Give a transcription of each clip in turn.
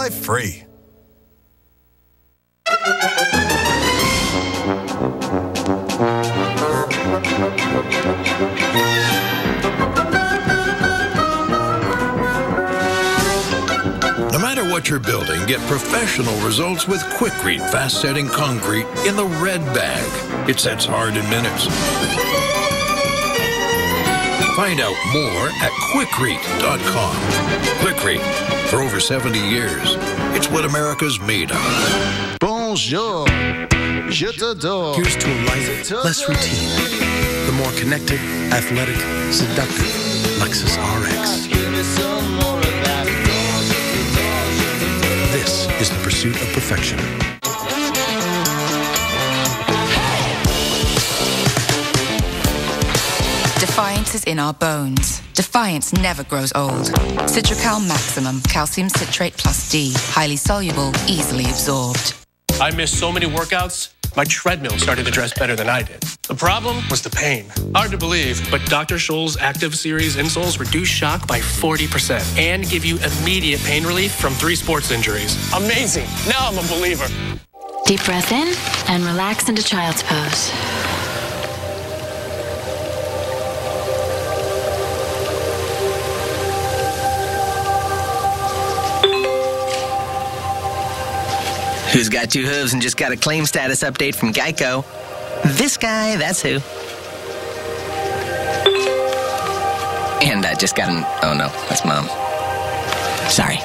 Apply free. No matter what you're building, get professional results with Quikrete fast-setting concrete in the red bag. It sets hard in minutes. Find out more at Quikrete.com. Quikrete, for over 70 years, it's what America's made of. Bonjour, je t'adore. Here's to a life less routine. The more connected, athletic, seductive Lexus RX. This is the pursuit of perfection. Defiance is in our bones. Defiance never grows old. Citracal Maximum, calcium citrate plus D. Highly soluble, easily absorbed. I missed so many workouts, my treadmill started to dress better than I did. The problem was the pain. Hard to believe, but Dr. Scholl's Active Series insoles reduce shock by 40% and give you immediate pain relief from 3 sports injuries. Amazing. Now I'm a believer. Deep breath in and relax into child's pose. Who's got 2 hooves and just got a claim status update from Geico? This guy, that's who. And I just got an... Oh, no, that's Mom. Sorry.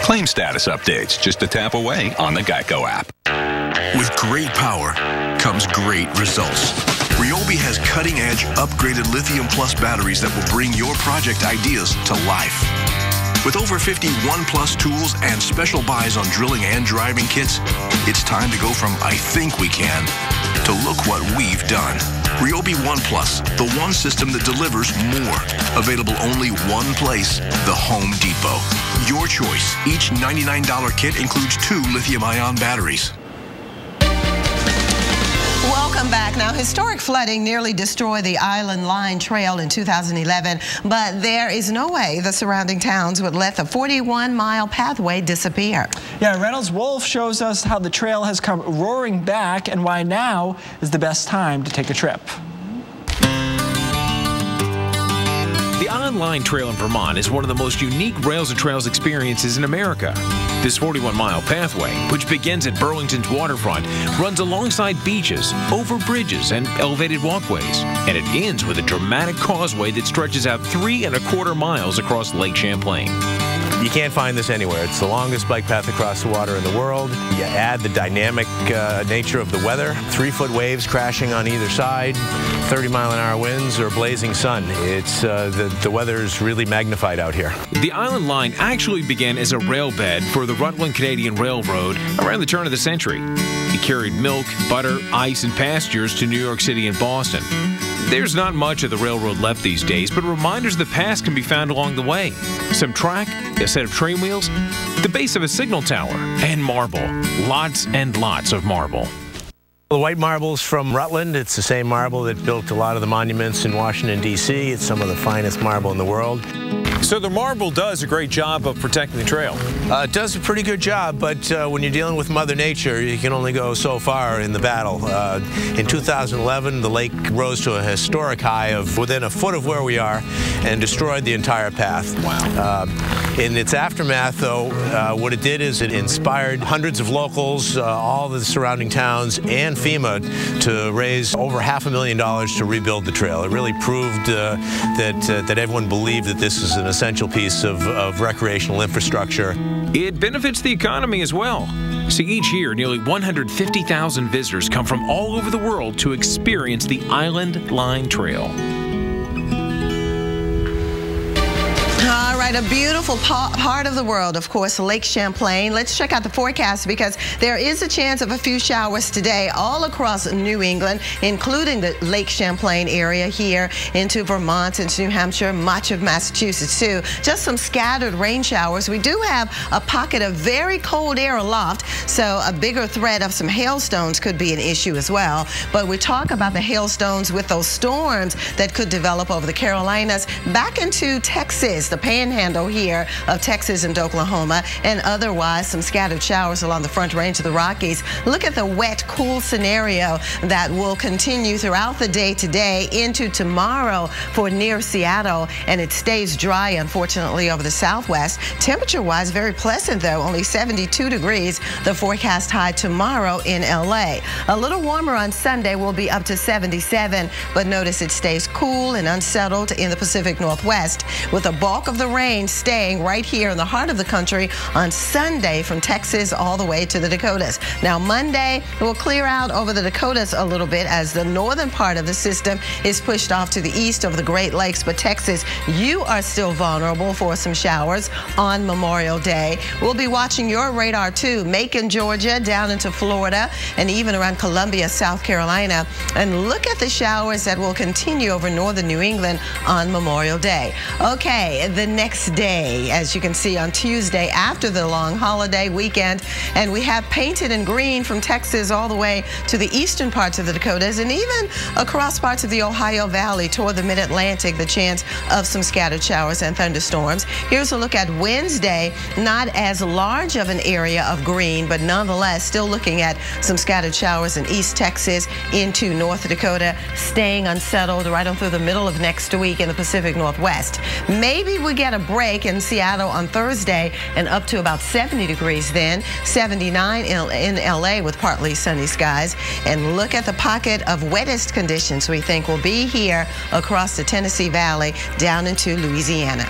Claim status updates just a tap away on the Geico app. With great power comes great results. Ryobi has cutting-edge, upgraded Lithium Plus batteries that will bring your project ideas to life. With over 50 ONE+ tools and special buys on drilling and driving kits, it's time to go from I think we can to look what we've done. Ryobi ONE+, the one system that delivers more. Available only one place, the Home Depot. Your choice. Each $99 kit includes 2 lithium-ion batteries. Welcome back. Now, historic flooding nearly destroyed the Island Line Trail in 2011, but there is no way the surrounding towns would let the 41-mile pathway disappear. Yeah, Reynolds Wolf shows us how the trail has come roaring back and why now is the best time to take a trip. The Island Line Trail in Vermont is one of the most unique Rails and Trails experiences in America. This 41-mile pathway, which begins at Burlington's waterfront, runs alongside beaches, over bridges, and elevated walkways. And it ends with a dramatic causeway that stretches out 3¼ miles across Lake Champlain. You can't find this anywhere. It's the longest bike path across the water in the world. You add the dynamic nature of the weather, 3-foot waves crashing on either side, 30-mile-an-hour winds, or blazing sun. It's the weather's really magnified out here. The Island Line actually began as a rail bed for the Rutland Canadian Railroad around the turn of the century. It carried milk, butter, ice, and passengers to New York City and Boston. There's not much of the railroad left these days, but reminders of the past can be found along the way. Some track, a set of train wheels, the base of a signal tower, and marble. Lots and lots of marble. The white marble's from Rutland. It's the same marble that built a lot of the monuments in Washington, D.C. It's some of the finest marble in the world. So the marble does a great job of protecting the trail. It does a pretty good job, but when you're dealing with Mother Nature, you can only go so far in the battle. In 2011, the lake rose to a historic high of within a foot of where we are and destroyed the entire path. Wow. In its aftermath, though, what it did is it inspired hundreds of locals, all the surrounding towns, and FEMA to raise over $500,000 to rebuild the trail. It really proved that everyone believed that this is an essential piece of recreational infrastructure. It benefits the economy as well. See, each year, nearly 150,000 visitors come from all over the world to experience the Island Line Trail. All right, a beautiful part of the world, of course, Lake Champlain. Let's check out the forecast because there is a chance of a few showers today all across New England, including the Lake Champlain area here into Vermont, into New Hampshire, much of Massachusetts too. Just some scattered rain showers. We do have a pocket of very cold air aloft, so a bigger threat of some hailstones could be an issue as well. But we talk about the hailstones with those storms that could develop over the Carolinas back into Texas, the Panhandle panhandle here of Texas and Oklahoma, and otherwise some scattered showers along the Front Range of the Rockies. Look at the wet, cool scenario that will continue throughout the day today into tomorrow for near Seattle, and it stays dry, unfortunately, over the southwest. Temperature-wise, very pleasant, though, only 72 degrees. The forecast high tomorrow in LA. A little warmer on Sunday, will be up to 77, but notice it stays cool and unsettled in the Pacific Northwest, with the bulk of the rain staying right here in the heart of the country on Sunday from Texas all the way to the Dakotas. Now Monday will clear out over the Dakotas a little bit as the northern part of the system is pushed off to the east over the Great Lakes, but Texas, you are still vulnerable for some showers on Memorial Day. We'll be watching your radar too, Macon, Georgia, down into Florida, and even around Columbia, South Carolina. And look at the showers that will continue over northern New England on Memorial Day. Okay, the next day, as you can see on Tuesday after the long holiday weekend, and we have painted in green from Texas all the way to the eastern parts of the Dakotas and even across parts of the Ohio Valley toward the mid-Atlantic, the chance of some scattered showers and thunderstorms. Here's a look at Wednesday. Not as large of an area of green, but nonetheless still looking at some scattered showers in East Texas into North Dakota, staying unsettled right on through the middle of next week in the Pacific Northwest. Maybe we get a break in Seattle on Thursday and up to about 70 degrees then, 79 in LA with partly sunny skies. And look at the pocket of wettest conditions we think will be here across the Tennessee Valley down into Louisiana.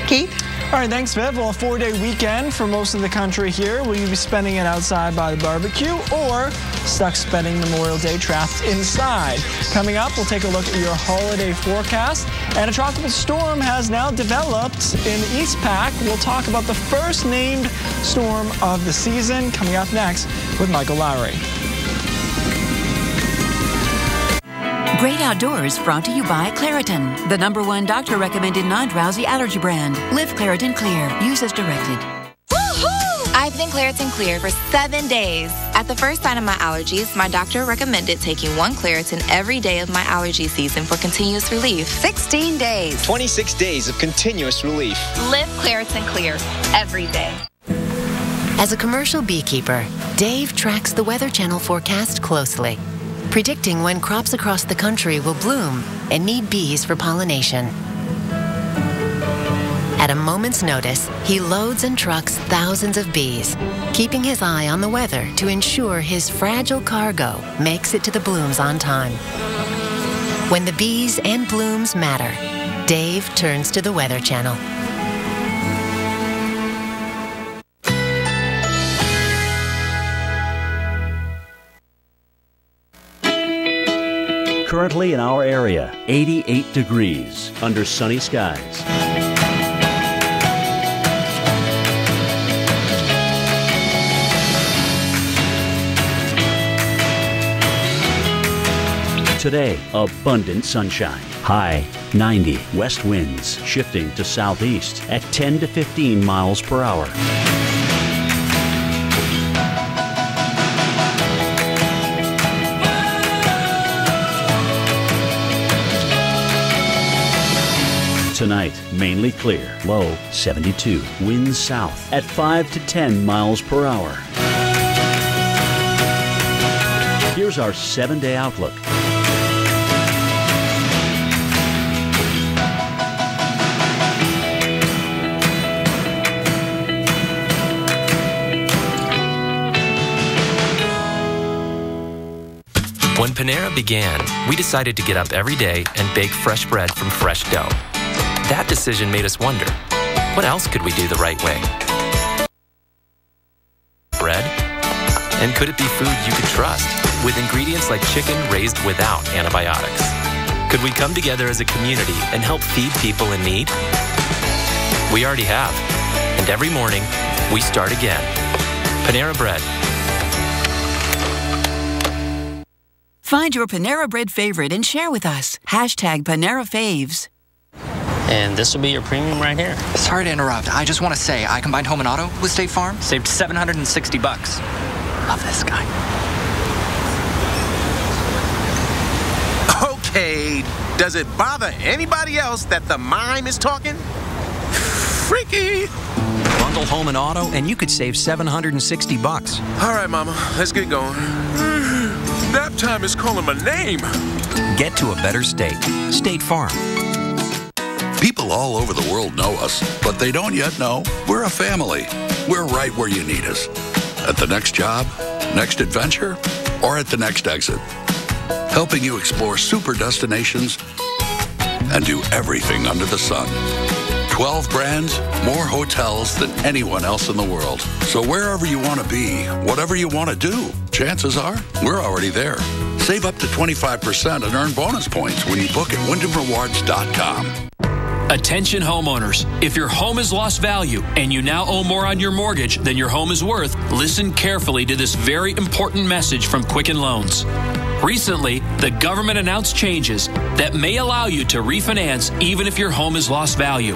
Keith? All right, thanks, Viv. Well, a 4-day weekend for most of the country here. Will you be spending it outside by the barbecue or stuck spending Memorial Day trapped inside? Coming up, we'll take a look at your holiday forecast. And a tropical storm has now developed in the East Pac. We'll talk about the first named storm of the season coming up next with Michael Lowry. Great Outdoors brought to you by Claritin, the #1 doctor-recommended non-drowsy allergy brand. Live Claritin Clear. Use as directed. Woohoo! I've been Claritin Clear for 7 days. At the first sign of my allergies, my doctor recommended taking 1 Claritin every day of my allergy season for continuous relief. 16 days. 26 days of continuous relief. Live Claritin Clear every day. As a commercial beekeeper, Dave tracks the Weather Channel forecast closely, predicting when crops across the country will bloom and need bees for pollination. At a moment's notice, he loads and trucks thousands of bees, keeping his eye on the weather to ensure his fragile cargo makes it to the blooms on time. When the bees and blooms matter, Dave turns to the Weather Channel. Currently in our area, 88 degrees under sunny skies. Today, abundant sunshine. High 90. West winds shifting to southeast at 10 to 15 miles per hour. Tonight, mainly clear, low 72. Winds south at 5 to 10 miles per hour. Here's our 7-day outlook. When Panera began, we decided to get up every day and bake fresh bread from fresh dough. That decision made us wonder, what else could we do the right way? Bread? And could it be food you could trust, with ingredients like chicken raised without antibiotics? Could we come together as a community and help feed people in need? We already have. And every morning, we start again. Panera Bread. Find your Panera Bread favorite and share with us. Hashtag Panera Faves. And this will be your premium right here. Sorry to interrupt. I just want to say I combined home and auto with State Farm. Saved $760. Love this guy. Okay, does it bother anybody else that the mime is talking? Freaky! Bundle home and auto, and you could save $760. All right, Mama, let's get going. Nap time is calling my name. Get to a better state. State Farm. People all over the world know us, but they don't yet know we're a family. We're right where you need us. At the next job, next adventure, or at the next exit. Helping you explore super destinations and do everything under the sun. 12 brands, more hotels than anyone else in the world. So wherever you want to be, whatever you want to do, chances are we're already there. Save up to 25% and earn bonus points when you book at WyndhamRewards.com. Attention homeowners, if your home has lost value and you now owe more on your mortgage than your home is worth, listen carefully to this very important message from Quicken Loans. Recently, the government announced changes that may allow you to refinance even if your home has lost value.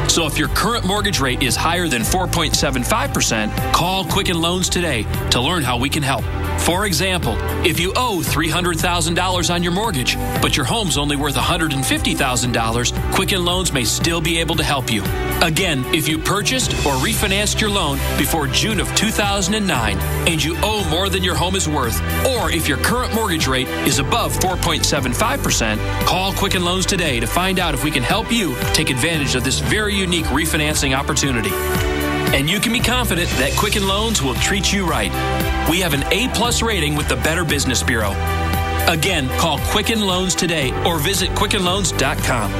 So if your current mortgage rate is higher than 4.75%, call Quicken Loans today to learn how we can help. For example, if you owe $300,000 on your mortgage, but your home's only worth $150,000, Quicken Loans may still be able to help you. Again, if you purchased or refinanced your loan before June of 2009 and you owe more than your home is worth, or if your current mortgage rate is above 4.75%, call Quicken Loans today to find out if we can help you take advantage of this very unique refinancing opportunity. And you can be confident that Quicken Loans will treat you right. We have an A+ rating with the Better Business Bureau. Again, call Quicken Loans today or visit QuickenLoans.com.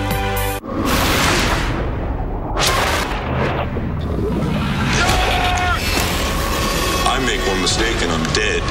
I make one mistake and I'm dead.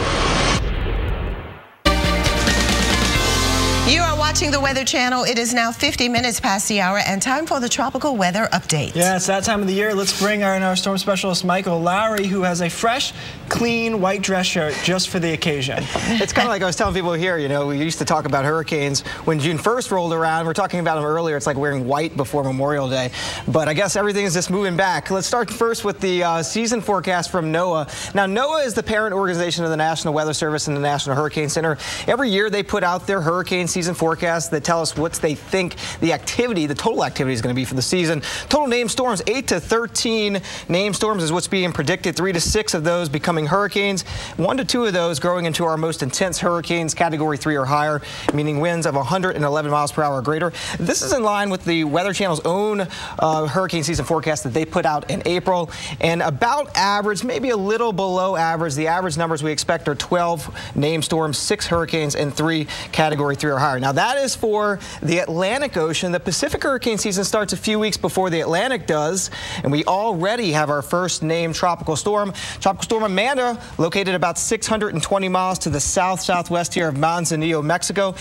You are watching the Weather Channel. It is now 50 minutes past the hour and time for the tropical weather update. Yeah, it's that time of the year. Let's bring our storm specialist, Michael Lowry, who has a fresh, clean white dress shirt just for the occasion. It's kind of like I was telling people here, you know, we used to talk about hurricanes when June 1st rolled around. We're talking about them earlier. It's like wearing white before Memorial Day. But I guess everything is just moving back. Let's start first with the season forecast from NOAA. Now, NOAA is the parent organization of the National Weather Service and the National Hurricane Center. Every year they put out their hurricane season forecast that tell us what they think the activity, the total activity is going to be for the season. Total named storms, 8 to 13 named storms is what's being predicted. 3 to 6 of those becoming hurricanes. 1 to 2 of those growing into our most intense hurricanes, category 3 or higher, meaning winds of 111 miles per hour or greater. This is in line with the Weather Channel's own hurricane season forecast that they put out in April. And about average, maybe a little below average. The average numbers we expect are 12 named storms, 6 hurricanes, and 3 category 3 or higher. Now, that is for the Atlantic Ocean. The Pacific hurricane season starts a few weeks before the Atlantic does, and we already have our first named tropical storm. Tropical Storm Amanda, located about 620 miles to the southwest here of Manzanillo, Mexico.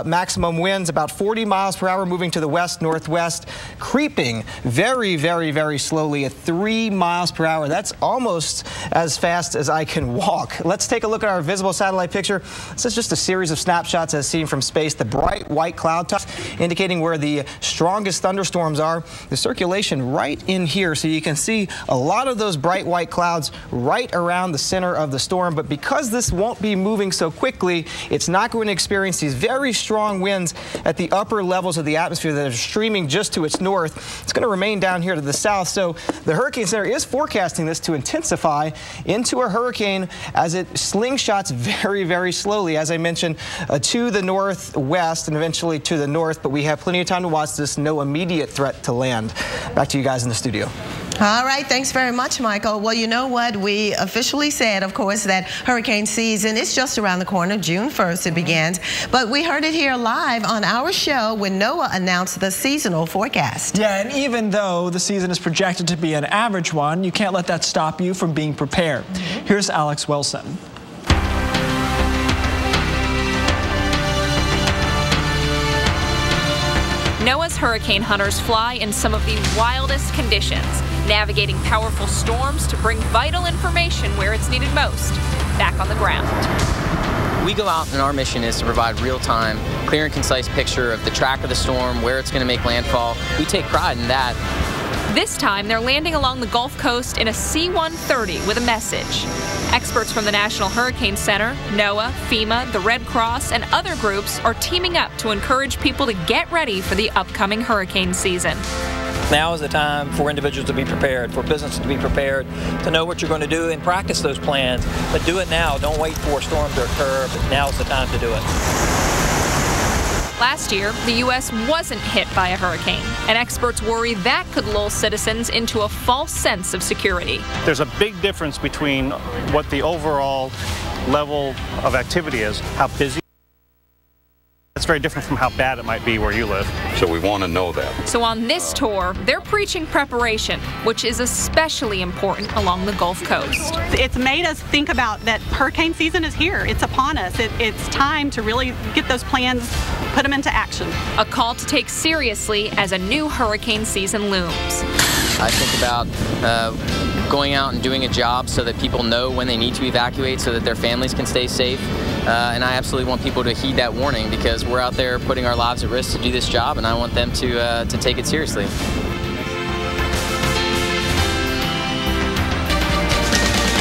Maximum winds about 40 miles per hour, moving to the west-northwest, creeping very, very, very slowly at 3 miles per hour. That's almost as fast as I can walk. Let's take a look at our visible satellite picture. This is just a series of snapshots as seen from space. The bright white cloud tops indicating where the strongest thunderstorms are. The circulation right in here, so you can see a lot of those bright white clouds right around the center of the storm. But because this won't be moving so quickly, it's not going to experience these very strong winds at the upper levels of the atmosphere that are streaming just to its north. It's going to remain down here to the south. So the Hurricane Center is forecasting this to intensify into a hurricane as it slingshots very, very slowly, as I mentioned, to the northwest and eventually to the north. But we have plenty of time to watch this. No immediate threat to land. Back to you guys in the studio. All right, thanks very much, Michael. Well, you know what? We officially said, of course, that hurricane season is just around the corner. June 1st it begins. But we heard it here live on our show when NOAA announced the seasonal forecast. Yeah, and even though the season is projected to be an average one, you can't let that stop you from being prepared. Here's Alex Wilson. NOAA's hurricane hunters fly in some of the wildest conditions, navigating powerful storms to bring vital information where it's needed most, back on the ground. We go out and our mission is to provide real-time, clear and concise picture of the track of the storm, where it's going to make landfall. We take pride in that. This time, they're landing along the Gulf Coast in a C-130 with a message. Experts from the National Hurricane Center, NOAA, FEMA, the Red Cross, and other groups are teaming up to encourage people to get ready for the upcoming hurricane season. Now is the time for individuals to be prepared, for businesses to be prepared, to know what you're going to do and practice those plans. But do it now. Don't wait for a storm to occur, but now is the time to do it. Last year, the U.S. wasn't hit by a hurricane, and experts worry that could lull citizens into a false sense of security. There's a big difference between what the overall level of activity is, how busy. It's very different from how bad it might be where you live. So we want to know that. So on this tour, they're preaching preparation, which is especially important along the Gulf Coast. It's made us think about that hurricane season is here. It's upon us. It's time to really get those plans, put them into action. A call to take seriously as a new hurricane season looms. I think about going out and doing a job so that people know when they need to evacuate so that their families can stay safe. And I absolutely want people to heed that warning because we're out there putting our lives at risk to do this job, and I want them to take it seriously.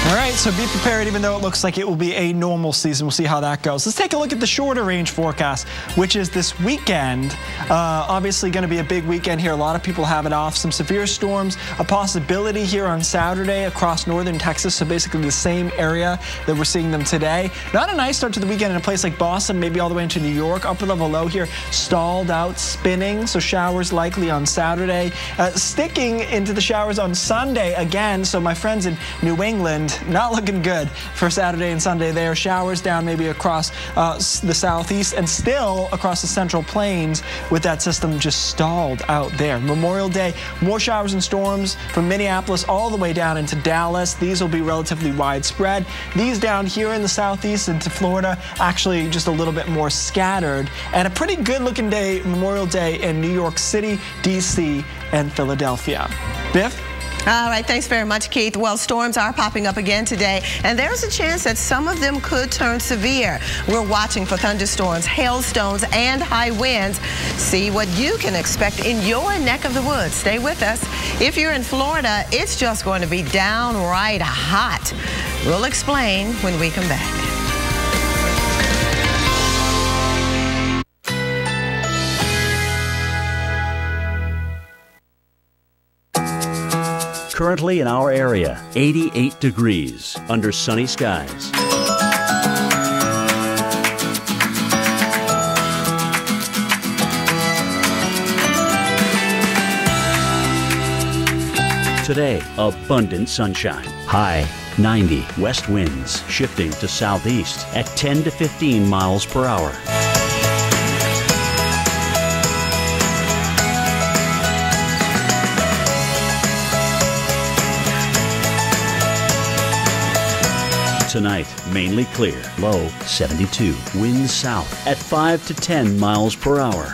All right, so be prepared even though it looks like it will be a normal season. We'll see how that goes. Let's take a look at the shorter range forecast, which is this weekend. Obviously going to be a big weekend here. A lot of people have it off. Some severe storms, a possibility here on Saturday across northern Texas, so basically the same area that we're seeing them today. Not a nice start to the weekend in a place like Boston, maybe all the way into New York. Upper level low here, stalled out, spinning, so showers likely on Saturday. Sticking into the showers on Sunday again, so my friends in New England, not looking good for Saturday and Sunday there. Showers down maybe across the southeast and still across the central plains with that system just stalled out there. Memorial Day, more showers and storms from Minneapolis all the way down into Dallas. These will be relatively widespread. These down here in the southeast into Florida, actually just a little bit more scattered. And a pretty good looking day, Memorial Day in New York City, DC, and Philadelphia. Biff? All right, thanks very much, Keith. Well, storms are popping up again today, and there's a chance that some of them could turn severe. We're watching for thunderstorms, hailstones, and high winds. See what you can expect in your neck of the woods. Stay with us. If you're in Florida, it's just going to be downright hot. We'll explain when we come back. Currently in our area, 88 degrees under sunny skies. Today, abundant sunshine. High 90. West winds shifting to southeast at 10 to 15 miles per hour. Tonight, mainly clear, low 72. Winds south at 5 to 10 miles per hour.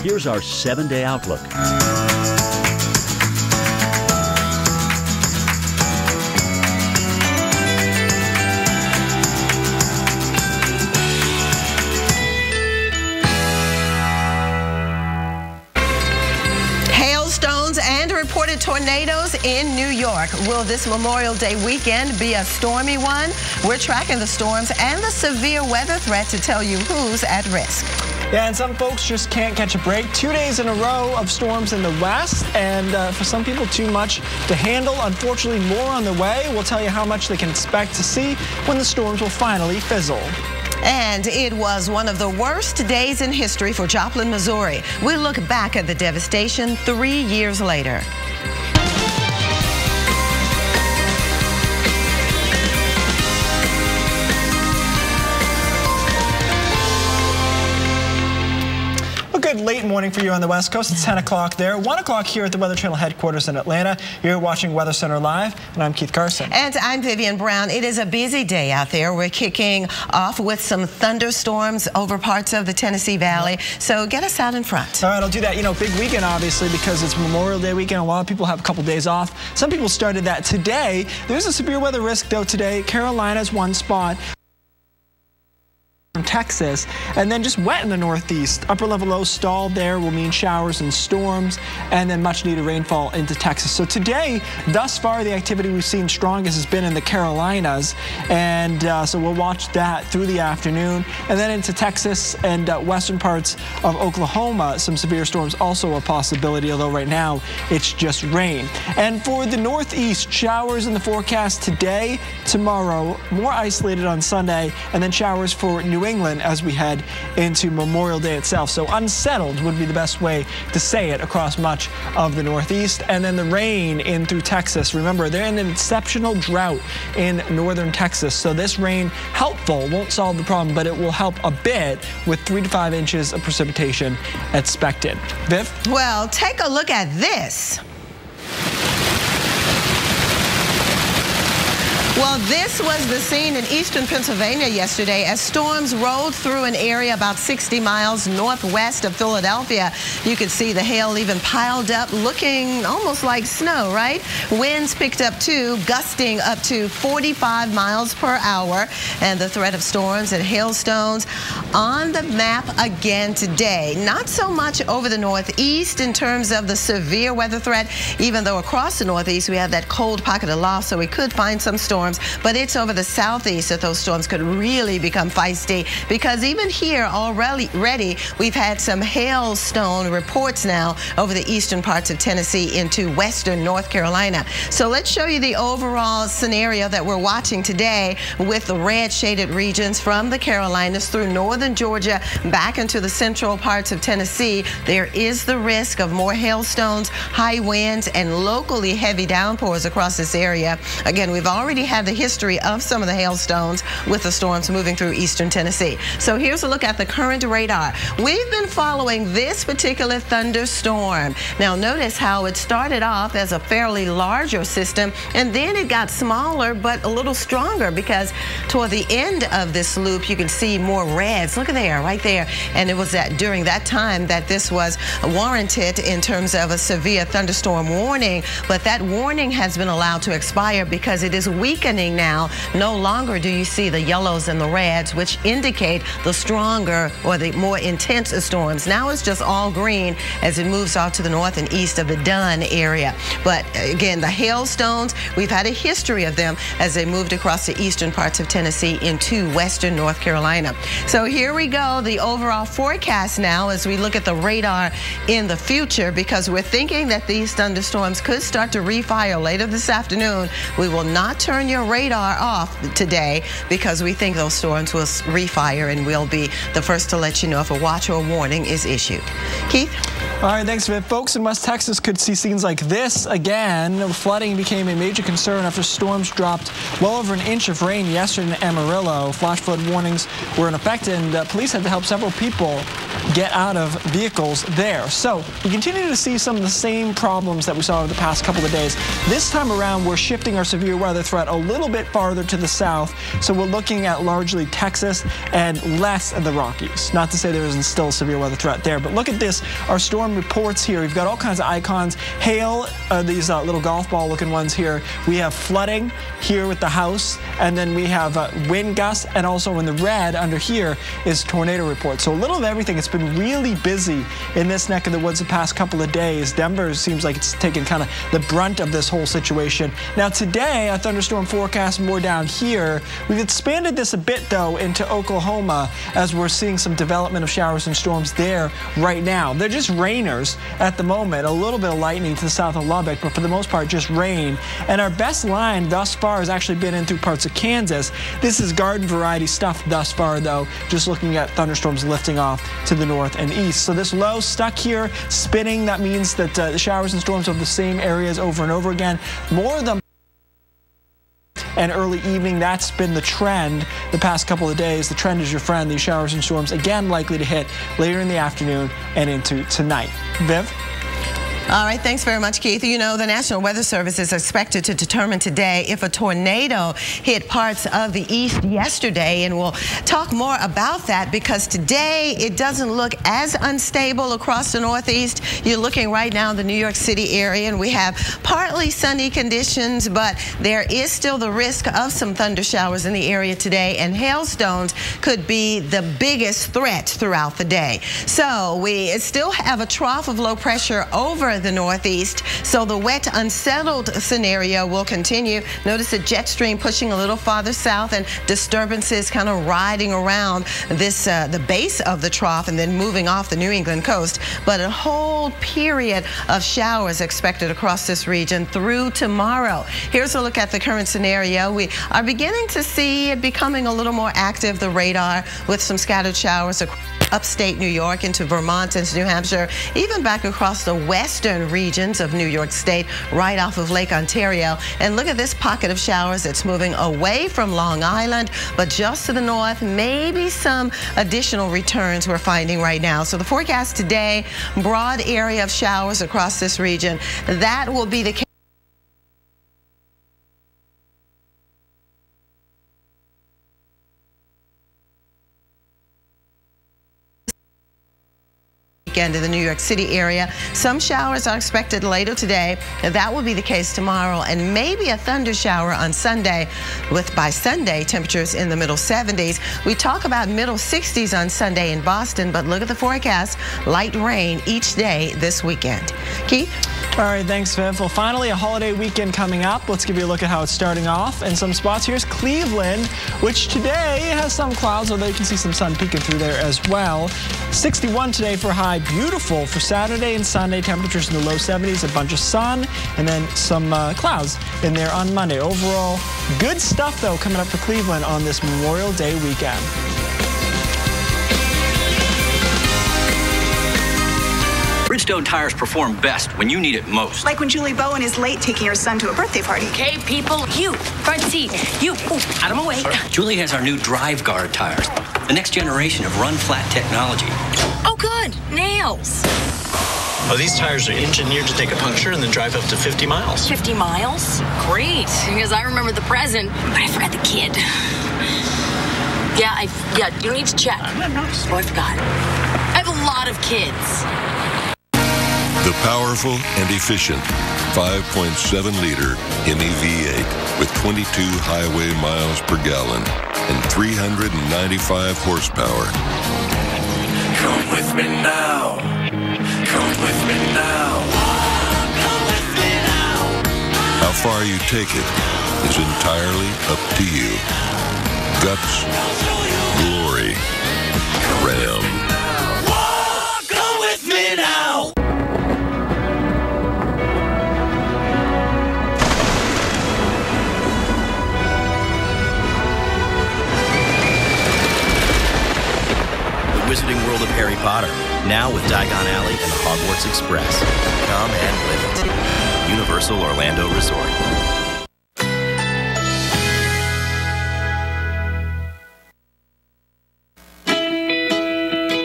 Here's our 7-day outlook. Tornadoes in New York. Will this Memorial Day weekend be a stormy one? We're tracking the storms and the severe weather threat to tell you who's at risk. Yeah, and some folks just can't catch a break. 2 days in a row of storms in the west, and for some people, too much to handle. Unfortunately, more on the way. We'll tell you how much they can expect to see when the storms will finally fizzle. And it was one of the worst days in history for Joplin, Missouri. We look back at the devastation 3 years later. Good late morning for you on the West Coast. It's 10 o'clock there, 1 o'clock here at the Weather Channel headquarters in Atlanta. You're watching Weather Center Live, and I'm Keith Carson. And I'm Vivian Brown. It is a busy day out there. We're kicking off with some thunderstorms over parts of the Tennessee Valley. So get us out in front. All right, I'll do that. You know, big weekend, obviously, because it's Memorial Day weekend. A lot of people have a couple days off. Some people started that today. There's a severe weather risk, though, today. Carolina's one spot. from Texas, and then just wet in the northeast. Upper level low stalled there will mean showers and storms, and then much needed rainfall into Texas. So today, thus far, the activity we've seen strongest has been in the Carolinas, and so we'll watch that through the afternoon, and then into Texas and western parts of Oklahoma. Some severe storms also a possibility, although right now it's just rain. And for the northeast, showers in the forecast today, tomorrow, more isolated on Sunday, and then showers for New England as we head into Memorial Day itself. So unsettled would be the best way to say it across much of the northeast. And then the rain in through Texas. Remember, they're in an exceptional drought in northern Texas. So this rain, helpful, won't solve the problem, but it will help a bit with 3 to 5 inches of precipitation expected. Viv? Well, take a look at this. Well, this was the scene in eastern Pennsylvania yesterday as storms rolled through an area about 60 miles northwest of Philadelphia. You could see the hail even piled up, looking almost like snow, right? Winds picked up too, gusting up to 45 miles per hour. And the threat of storms and hailstones on the map again today. Not so much over the northeast in terms of the severe weather threat, even though across the northeast we have that cold pocket of loft, so we could find some storms. But it's over the southeast that those storms could really become feisty, because even here already we've had some hailstone reports now over the eastern parts of Tennessee into western North Carolina. So let's show you the overall scenario that we're watching today with the red shaded regions from the Carolinas through northern Georgia back into the central parts of Tennessee. There is the risk of more hailstones, high winds, and locally heavy downpours across this area. Again, we've already had the history of some of the hailstones with the storms moving through eastern Tennessee. So here's a look at the current radar. We've been following this particular thunderstorm. Now notice how it started off as a fairly larger system, and then it got smaller but a little stronger, because toward the end of this loop you can see more reds. Look at there, right there. And it was during that time that this was warranted in terms of a severe thunderstorm warning, but that warning has been allowed to expire because it is weakening now. No longer do you see the yellows and the reds, which indicate the stronger or the more intense storms. Now it's just all green as it moves off to the north and east of the Dunn area. But again, the hailstones, we've had a history of them as they moved across the eastern parts of Tennessee into western North Carolina. So here we go, the overall forecast now as we look at the radar in the future, because we're thinking that these thunderstorms could start to refire later this afternoon. We will not turn your radar off today because we think those storms will refire, and we'll be the first to let you know if a watch or a warning is issued. Keith? All right, thanks, Viv. Folks in West Texas could see scenes like this again. Flooding became a major concern after storms dropped well over an inch of rain yesterday in Amarillo. Flash flood warnings were in effect, and police had to help several people get out of vehicles there. So we continue to see some of the same problems that we saw over the past couple of days. This time around, we're shifting our severe weather threat a little bit farther to the south. So we're looking at largely Texas and less of the Rockies. Not to say there isn't still a severe weather threat there, but look at this. Our storm reports here. We've got all kinds of icons. Hail, these little golf ball looking ones here. We have flooding here with the house, and then we have wind gusts, and also in the red under here is tornado report. So a little of everything. It's been really busy in this neck of the woods the past couple of days. Denver seems like it's taken kind of the brunt of this whole situation. Now today, a thunderstorm forecast more down here. We've expanded this a bit though into Oklahoma as we're seeing some development of showers and storms there right now. They're just rainers at the moment. A little bit of lightning to the south of Lubbock, but for the most part just rain. And our best line thus far has actually been in through parts of Kansas. This is garden variety stuff thus far though, just looking at thunderstorms lifting off to the north and east. So this low stuck here, spinning. That means that the showers and storms over the same areas over and over again. More of them and early evening, that's been the trend the past couple of days. The trend is your friend. These showers and storms again likely to hit later in the afternoon and into tonight. Viv? All right, thanks very much, Keith. You know, the National Weather Service is expected to determine today if a tornado hit parts of the east yesterday, and we'll talk more about that because today it doesn't look as unstable across the northeast. You're looking right now in the New York City area, and we have partly sunny conditions, but there is still the risk of some thunder showers in the area today, and hailstones could be the biggest threat throughout the day. So we still have a trough of low pressure over the northeast, so the wet, unsettled scenario will continue. Notice the jet stream pushing a little farther south and disturbances kind of riding around this the base of the trough and then moving off the New England coast. But a whole period of showers expected across this region through tomorrow. Here's a look at the current scenario. We are beginning to see it becoming a little more active, the radar, with some scattered showers across upstate New York into Vermont and New Hampshire, even back across the western regions of New York State, right off of Lake Ontario. And look at this pocket of showers that's moving away from Long Island, but just to the north, maybe some additional returns we're finding right now. So the forecast today, broad area of showers across this region. That will be the case weekend in the New York City area. Some showers are expected later today. That will be the case tomorrow, and maybe a thunder shower on Sunday, with by Sunday temperatures in the middle 70s. We talk about middle 60s on Sunday in Boston, but look at the forecast. Light rain each day this weekend. Keith? All right, thanks, Viv. Well, finally, a holiday weekend coming up. Let's give you a look at how it's starting off. And some spots. Here's Cleveland, which today has some clouds, although you can see some sun peeking through there as well. 61 today for high. Beautiful for Saturday and Sunday. Temperatures in the low 70s, a bunch of sun, and then some clouds in there on Monday. Overall, good stuff, though, coming up for Cleveland on this Memorial Day weekend. Bridgestone tires perform best when you need it most. Like when Julie Bowen is late taking her son to a birthday party. Okay, people, you, front seat, you, out of my way. Julie has our new Drive Guard tires, the next generation of run flat technology. Oh, good, nails. Oh, these tires are engineered to take a puncture and then drive up to 50 miles. 50 miles? Great, because I remember the present, but I forgot the kid. Yeah, you need to check. Oh, I forgot. I have a lot of kids. The powerful and efficient 5.7-liter Hemi V8 with 22 highway miles per gallon and 395 horsepower. Come with me now. Come with me now. Come with me now. How far you take it is entirely up to you. Guts, glory, Ram. Come with me now. Wizarding World of Harry Potter, now with Diagon Alley and the Hogwarts Express. Come and live it. Universal Orlando Resort.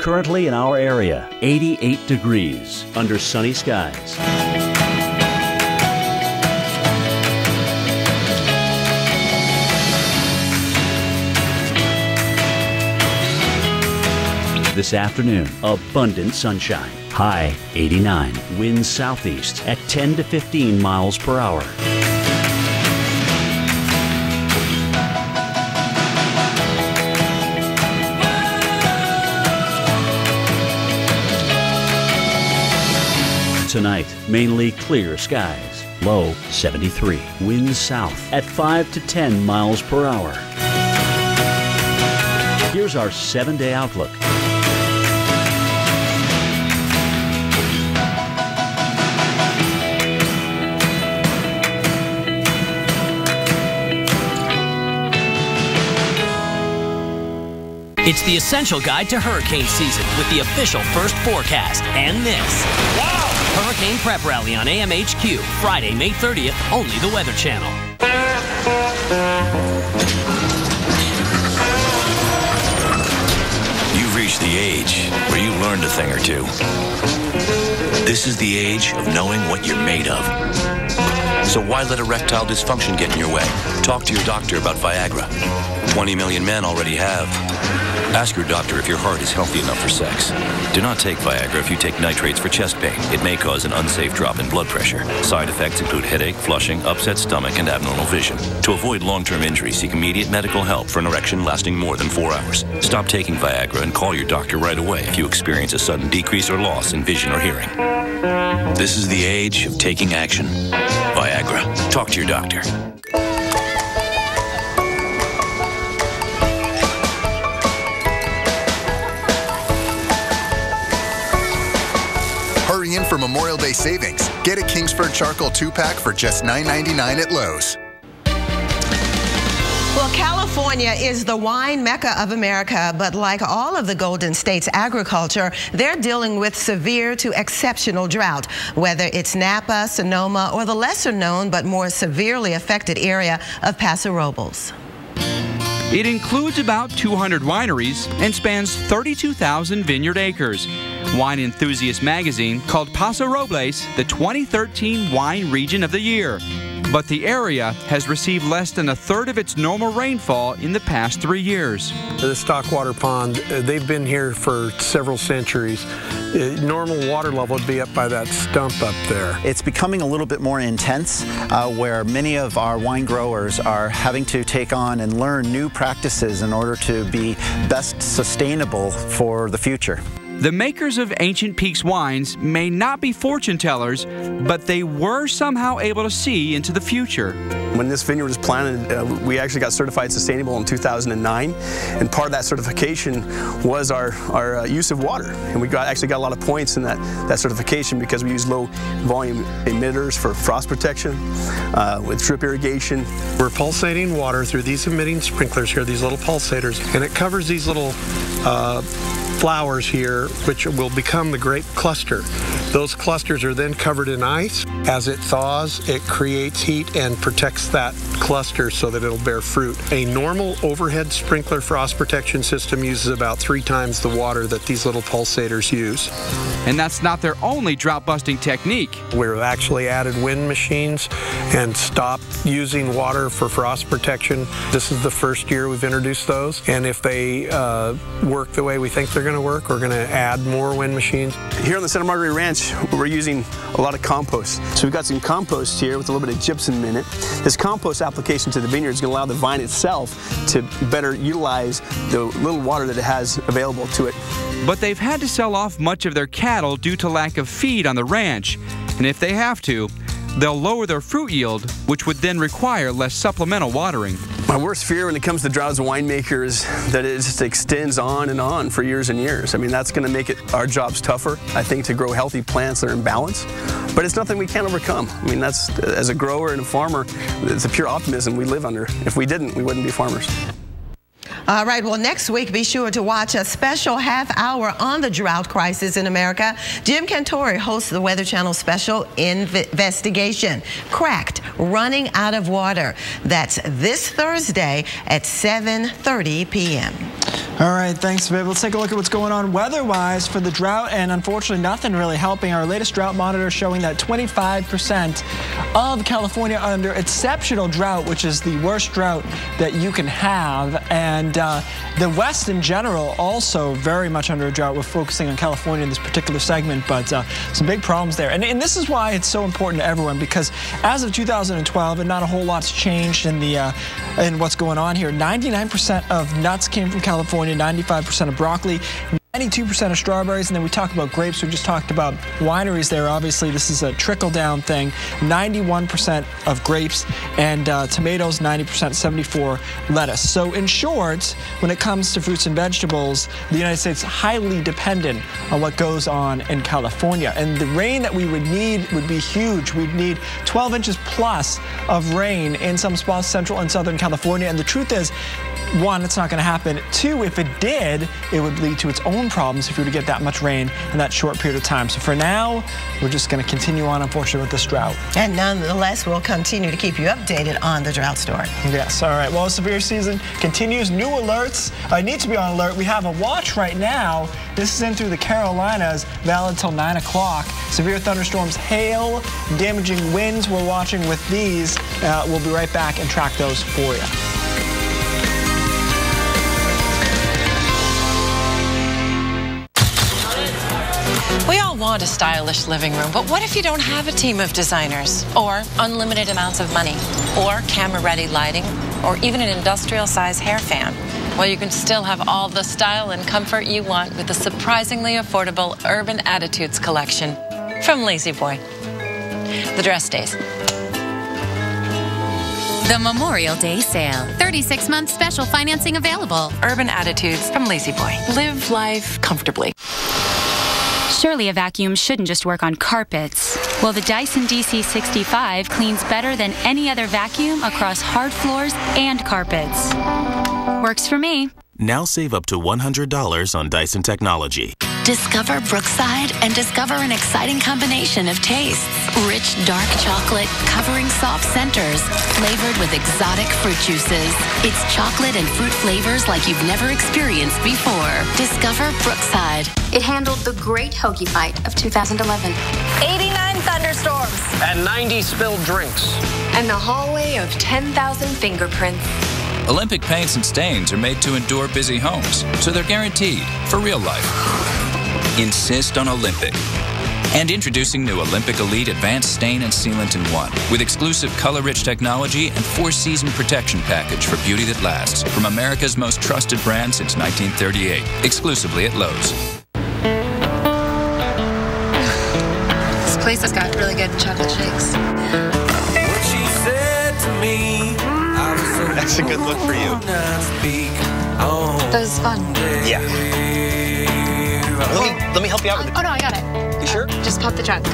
Currently in our area, 88 degrees under sunny skies. This afternoon, abundant sunshine. High 89. Winds southeast at 10 to 15 miles per hour. Tonight, mainly clear skies. Low 73. Winds south at 5 to 10 miles per hour. Here's our 7-day outlook. It's the essential guide to hurricane season with the official first forecast and this. Wow! Hurricane Prep Rally on AMHQ, Friday, May 30th, only the Weather Channel. You've reached the age where you learned a thing or two. This is the age of knowing what you're made of. So why let erectile dysfunction get in your way? Talk to your doctor about Viagra. 20 million men already have. Ask your doctor if your heart is healthy enough for sex. Do not take Viagra if you take nitrates for chest pain. It may cause an unsafe drop in blood pressure. Side effects include headache, flushing, upset stomach, and abnormal vision. To avoid long-term injury, seek immediate medical help for an erection lasting more than 4 hours. Stop taking Viagra and call your doctor right away if you experience a sudden decrease or loss in vision or hearing. This is the age of taking action. Viagra. Talk to your doctor. Hurry in for Memorial Day savings. Get a Kingsford Charcoal 2-pack for just $9.99 at Lowe's. Well, California is the wine mecca of America, but like all of the Golden State's agriculture, they're dealing with severe to exceptional drought, whether it's Napa, Sonoma, or the lesser known but more severely affected area of Paso Robles. It includes about 200 wineries and spans 32,000 vineyard acres. Wine Enthusiast magazine called Paso Robles the 2013 Wine Region of the Year. But the area has received less than a third of its normal rainfall in the past 3 years. The Stockwater Pond, they've been here for several centuries. Normal water level would be up by that stump up there. It's becoming a little bit more intense, where many of our wine growers are having to take on and learn new practices in order to be best sustainable for the future. The makers of Ancient Peaks wines may not be fortune tellers, but they were somehow able to see into the future. When this vineyard was planted, we actually got certified sustainable in 2009, and part of that certification was our use of water. And we actually got a lot of points in that certification because we use low volume emitters for frost protection, with drip irrigation. We're pulsating water through these emitting sprinklers here, these little pulsators, and it covers these little flowers here, which will become the grape cluster. Those clusters are then covered in ice. As it thaws, it creates heat and protects that cluster so that it'll bear fruit. A normal overhead sprinkler frost protection system uses about 3 times the water that these little pulsators use. And that's not their only drought-busting technique. We've actually added wind machines and stopped using water for frost protection. This is the first year we've introduced those, and if they work the way we think they're going to work, we're going to add more wind machines. Here on the Santa Margarita Ranch, we're using a lot of compost. So we've got some compost here with a little bit of gypsum in it. This compost application to the vineyard is going to allow the vine itself to better utilize the little water that it has available to it. But they've had to sell off much of their cattle due to lack of feed on the ranch. And if they have to, they'll lower their fruit yield, which would then require less supplemental watering. My worst fear when it comes to drought as a winemaker is that it just extends on and on for years and years. I mean, that's going to make our jobs tougher, I think, to grow healthy plants that are in balance. But it's nothing we can't overcome. I mean, that's, as a grower and a farmer, it's a pure optimism we live under. If we didn't, we wouldn't be farmers. All right, well, next week, be sure to watch a special half hour on the drought crisis in America. Jim Cantore hosts the Weather Channel special Investigation, Cracked, Running Out of Water. That's this Thursday at 7:30 p.m. All right, thanks, Viv. Let's take a look at what's going on weather-wise for the drought, and unfortunately nothing really helping. Our latest drought monitor showing that 25% of California under exceptional drought, which is the worst drought that you can have, and the West in general also very much under a drought. We're focusing on California in this particular segment, but some big problems there. And this is why it's so important to everyone, because as of 2012, and not a whole lot's changed in in what's going on here. 99% of nuts came from California, 95% of broccoli, 92% of strawberries, and then we talked about grapes. We just talked about wineries there. Obviously, this is a trickle-down thing. 91% of grapes, and tomatoes, 90%, 74% lettuce. So in short, when it comes to fruits and vegetables, the United States is highly dependent on what goes on in California. And the rain that we would need would be huge. We'd need 12 inches plus of rain in some spots, central and southern California. And the truth is, one, it's not going to happen. Two, if it did, it would lead to its own own problems if you were to get that much rain in that short period of time. So for now, we're just going to continue on, unfortunately, with this drought. And nonetheless, we'll continue to keep you updated on the drought story. Yes, all right. Well, severe season continues. New alerts need to be on alert. We have a watch right now. This is in through the Carolinas, valid till 9 o'clock. Severe thunderstorms, hail, damaging winds. We're watching with these. We'll be right back and track those for you. We all want a stylish living room, but what if you don't have a team of designers, or unlimited amounts of money, or camera-ready lighting, or even an industrial-size hair fan? Well, you can still have all the style and comfort you want with the surprisingly affordable Urban Attitudes collection from La-Z-Boy. The dress days. The Memorial Day sale. 36-month special financing available. Urban Attitudes from La-Z-Boy. Live life comfortably. Surely a vacuum shouldn't just work on carpets. Well, the Dyson DC65 cleans better than any other vacuum across hard floors and carpets. Works for me. Now save up to $100 on Dyson technology. Discover Brookside and discover an exciting combination of tastes. Rich dark chocolate covering soft centers, flavored with exotic fruit juices. It's chocolate and fruit flavors like you've never experienced before. Discover Brookside. It handled the Great Hoagie Fight of 2011. 89 thunderstorms. And 90 spilled drinks. And the hallway of 10,000 fingerprints. Olympic paints and stains are made to endure busy homes, so they're guaranteed for real life. Insist on Olympic. And introducing new Olympic Elite Advanced Stain and Sealant in One, with exclusive color-rich technology and 4-season protection package for beauty that lasts, from America's most trusted brand since 1938, exclusively at Lowe's. This place has got really good chocolate shakes. What she said to me, that's a good look for you. That was fun. Yeah. Let me help you out with it. Oh no, I got it. You sure? Just pop the trunk.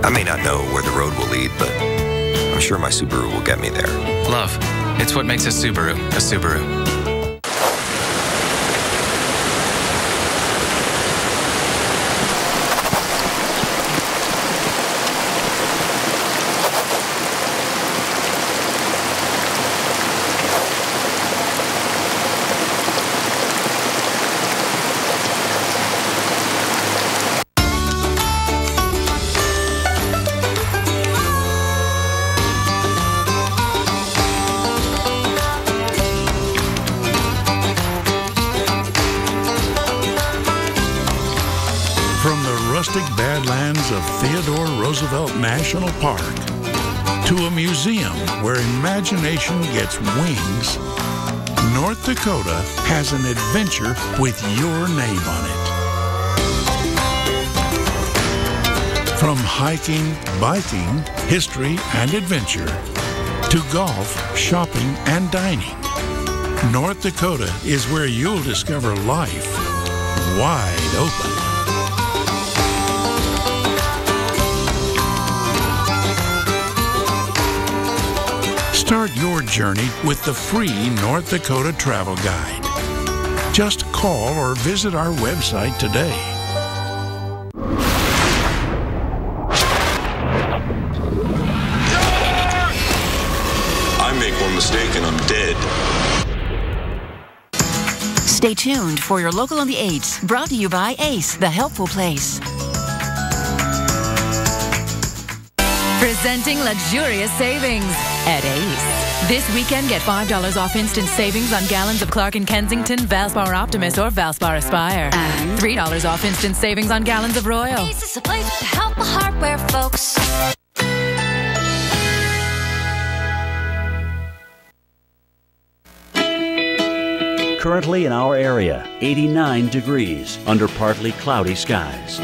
I may not know where the road will lead, but I'm sure my Subaru will get me there. Love. It's what makes a Subaru a Subaru. Badlands of Theodore Roosevelt National Park to a museum where imagination gets wings, North Dakota has an adventure with your name on it. From hiking, biking, history, and adventure to golf, shopping, and dining, North Dakota is where you'll discover life wide open. Start your journey with the free North Dakota Travel Guide. Just call or visit our website today. I make one mistake and I'm dead. Stay tuned for your Local on the 8s, brought to you by Ace, the helpful place. Presenting luxurious savings at Ace. This weekend, get $5 off instant savings on gallons of Clark & Kensington, Valspar Optimus, or Valspar Aspire. And $3 off instant savings on gallons of Royal. Ace is a place to help the hardware folks. Currently in our area, 89 degrees under partly cloudy skies.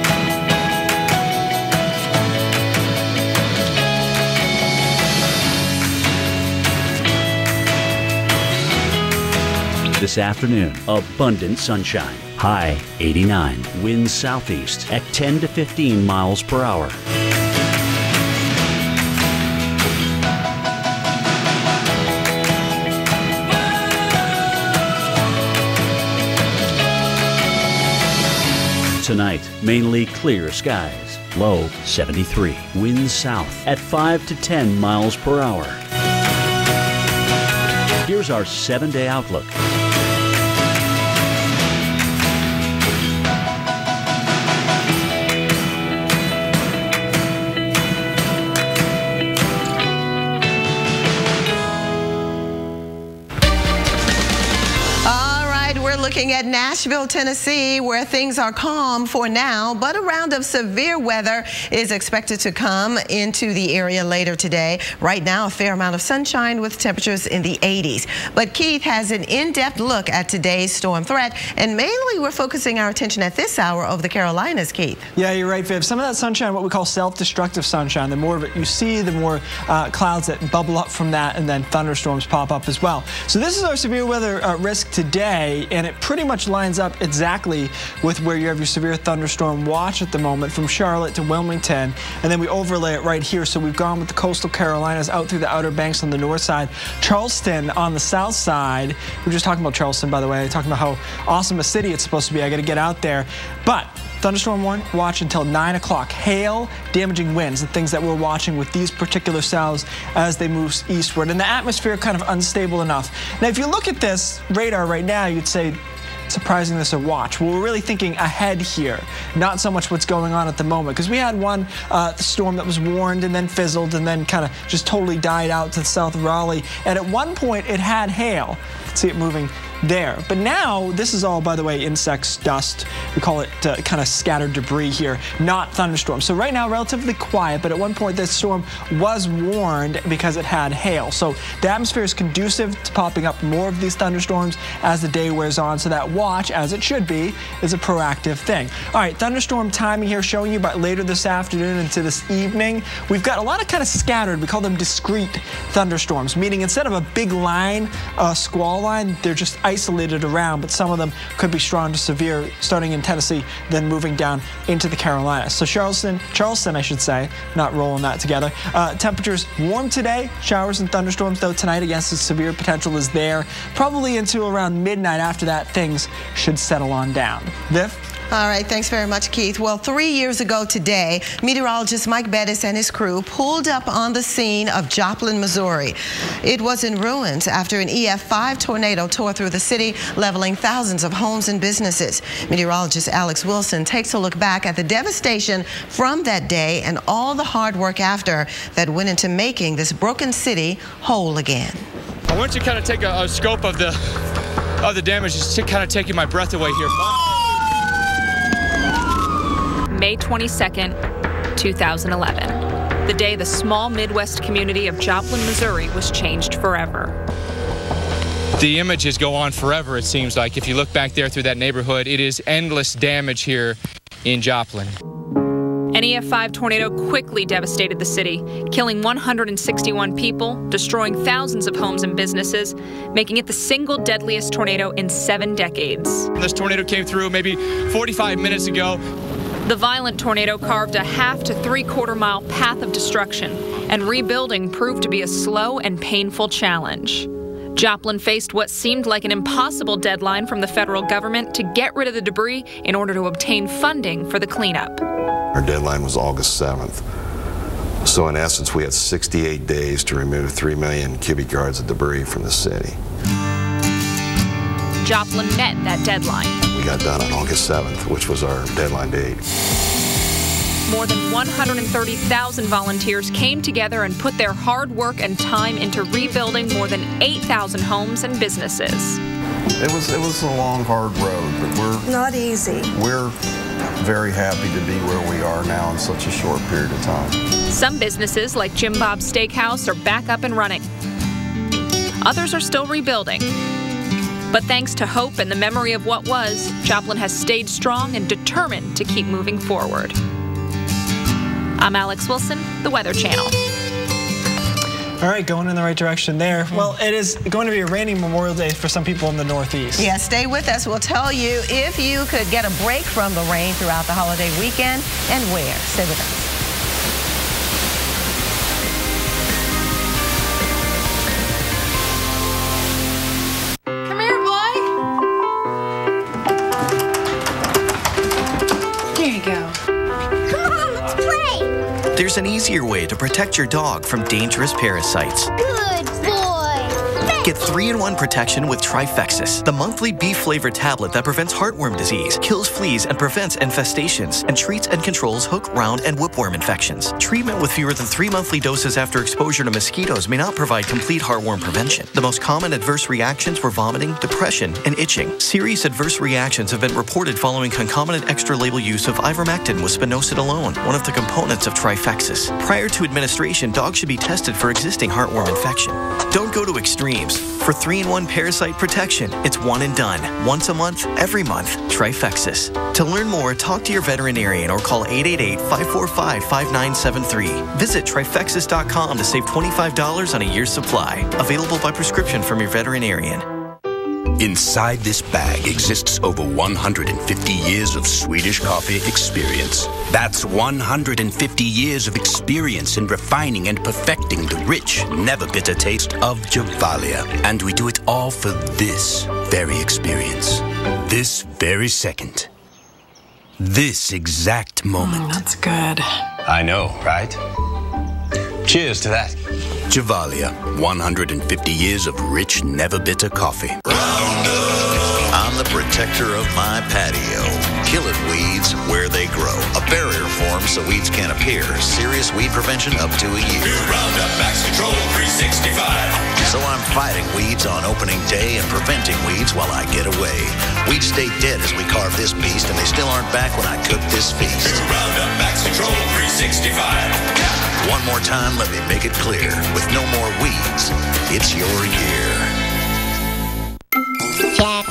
This afternoon, abundant sunshine. High 89. Winds southeast at 10 to 15 miles per hour. Tonight, mainly clear skies. Low 73. Winds south at 5 to 10 miles per hour. Here's our 7-day outlook. Looking at Nashville, Tennessee, where things are calm for now, but a round of severe weather is expected to come into the area later today. Right now, a fair amount of sunshine with temperatures in the 80s. But Keith has an in-depth look at today's storm threat, and mainly we're focusing our attention at this hour over the Carolinas, Keith. Yeah, you're right, Viv. Some of that sunshine, what we call self-destructive sunshine, the more of it you see, the more clouds that bubble up from that, and then thunderstorms pop up as well. So this is our severe weather risk today, and it pretty much lines up exactly with where you have your severe thunderstorm watch at the moment from Charlotte to Wilmington, and then we overlay it right here. So we've gone with the coastal Carolinas out through the Outer Banks on the north side, Charleston on the south side. We're just talking about Charleston, by the way, talking about how awesome a city it's supposed to be. I got to get out there. But thunderstorm watch until 9 o'clock. Hail, damaging winds, the things that we're watching with these particular cells as they move eastward. And the atmosphere kind of unstable enough. Now, if you look at this radar right now, you'd say, surprising this a watch. Well, we're really thinking ahead here, not so much what's going on at the moment, because we had one storm that was warned and then fizzled and then kind of just totally died out to the south of Raleigh. And at one point, it had hail. You can see it moving there. But now, this is all, by the way, insects, dust. We call it kind of scattered debris here, not thunderstorms. So right now, relatively quiet, but at one point, this storm was warned because it had hail. So the atmosphere is conducive to popping up more of these thunderstorms as the day wears on. So that watch, as it should be, is a proactive thing. All right, thunderstorm timing here showing you about later this afternoon into this evening. We've got a lot of kind of scattered, we call them discrete thunderstorms, meaning instead of a big line, squall line, they're just isolated around, but some of them could be strong to severe, starting in Tennessee, then moving down into the Carolinas. So Charleston, I should say, not rolling that together. Temperatures warm today, showers and thunderstorms, though tonight against the severe potential is there. Probably until around midnight. After that, things should settle on down. Viv? All right, thanks very much, Keith. Well, 3 years ago today, meteorologist Mike Bettis and his crew pulled up on the scene of Joplin, Missouri. It was in ruins after an EF5 tornado tore through the city, leveling thousands of homes and businesses. Meteorologist Alex Wilson takes a look back at the devastation from that day and all the hard work after that went into making this broken city whole again. I want you to kind of take a scope of the damage, just to kind of taking my breath away here. May 22nd, 2011, the day the small Midwest community of Joplin, Missouri was changed forever. The images go on forever, it seems like. If you look back there through that neighborhood, it is endless damage here in Joplin. An EF5 tornado quickly devastated the city, killing 161 people, destroying thousands of homes and businesses, making it the single deadliest tornado in 7 decades. This tornado came through maybe 45 minutes ago. The violent tornado carved a 1/2 to 3/4 mile path of destruction, and rebuilding proved to be a slow and painful challenge. Joplin faced what seemed like an impossible deadline from the federal government to get rid of the debris in order to obtain funding for the cleanup. Our deadline was August 7th. So in essence, we had 68 days to remove 3 million cubic yards of debris from the city. Joplin met that deadline. We got done on August 7th, which was our deadline date. More than 130,000 volunteers came together and put their hard work and time into rebuilding more than 8,000 homes and businesses. It was a long, hard road, but we're not easy. We're very happy to be where we are now in such a short period of time. Some businesses, like Jim Bob's Steakhouse, are back up and running. Others are still rebuilding. But thanks to hope and the memory of what was, Joplin has stayed strong and determined to keep moving forward. I'm Alex Wilson, the Weather Channel. All right, going in the right direction there. Well, it is going to be a rainy Memorial Day for some people in the Northeast. Yeah, stay with us. We'll tell you if you could get a break from the rain throughout the holiday weekend and where. Stay with us. there's an easier way to protect your dog from dangerous parasites. Good boy. Get 3-in-1 protection with Trifexis, the monthly beef-flavored tablet that prevents heartworm disease, kills fleas, and prevents infestations, and treats and controls hook, round, and whipworm infections. Treatment with fewer than 3 monthly doses after exposure to mosquitoes may not provide complete heartworm prevention. The most common adverse reactions were vomiting, depression, and itching. Serious adverse reactions have been reported following concomitant extra-label use of ivermectin with spinosad one of the components of Trifexis. Prior to administration, dogs should be tested for existing heartworm infection. Don't go to extremes. For 3-in-1 parasite protection, it's one and done. Once a month, every month, Trifexis. To learn more, talk to your veterinarian or call 888-545-5973. Visit Trifexis.com to save $25 on a year's supply. Available by prescription from your veterinarian. Inside this bag exists over 150 years of Swedish coffee experience. That's 150 years of experience in refining and perfecting the rich, never bitter taste of Gevalia. And we do it all for this very experience. This very second. This exact moment. That's good. I know, right? Cheers to that. Gevalia, 150 years of rich, never bitter coffee. I'm the protector of my patio. Killing weeds where they grow. A barrier forms so weeds can't appear. Serious weed prevention up to a year. New Roundup Max Control 365. So I'm fighting weeds on opening day and preventing weeds while I get away. Weeds stay dead as we carve this beast, and they still aren't back when I cook this feast. New Roundup Max Control 365. One more time, let me make it clear. With no more weeds, it's your year. Check.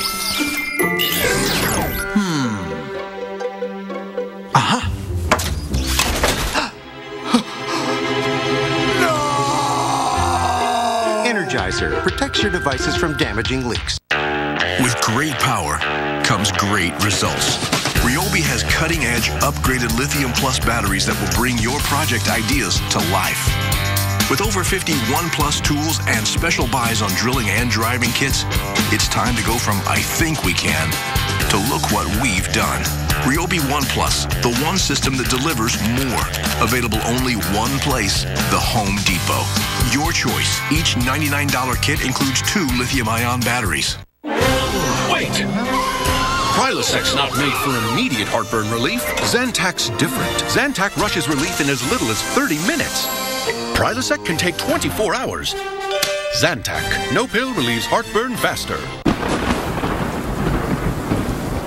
Energizer protects your devices from damaging leaks. With great power comes great results. Ryobi has cutting-edge, upgraded Lithium Plus batteries that will bring your project ideas to life. With over 50 ONE+ tools and special buys on drilling and driving kits, it's time to go from I think we can to look what we've done. Ryobi ONE+, the one system that delivers more. Available only one place, the Home Depot. Your choice. Each $99 kit includes 2 lithium-ion batteries. Wait! Prilosec's not made for immediate heartburn relief. Zantac's different. Zantac rushes relief in as little as 30 minutes. Prilosec can take 24 hours. Zantac, no pill relieves heartburn faster.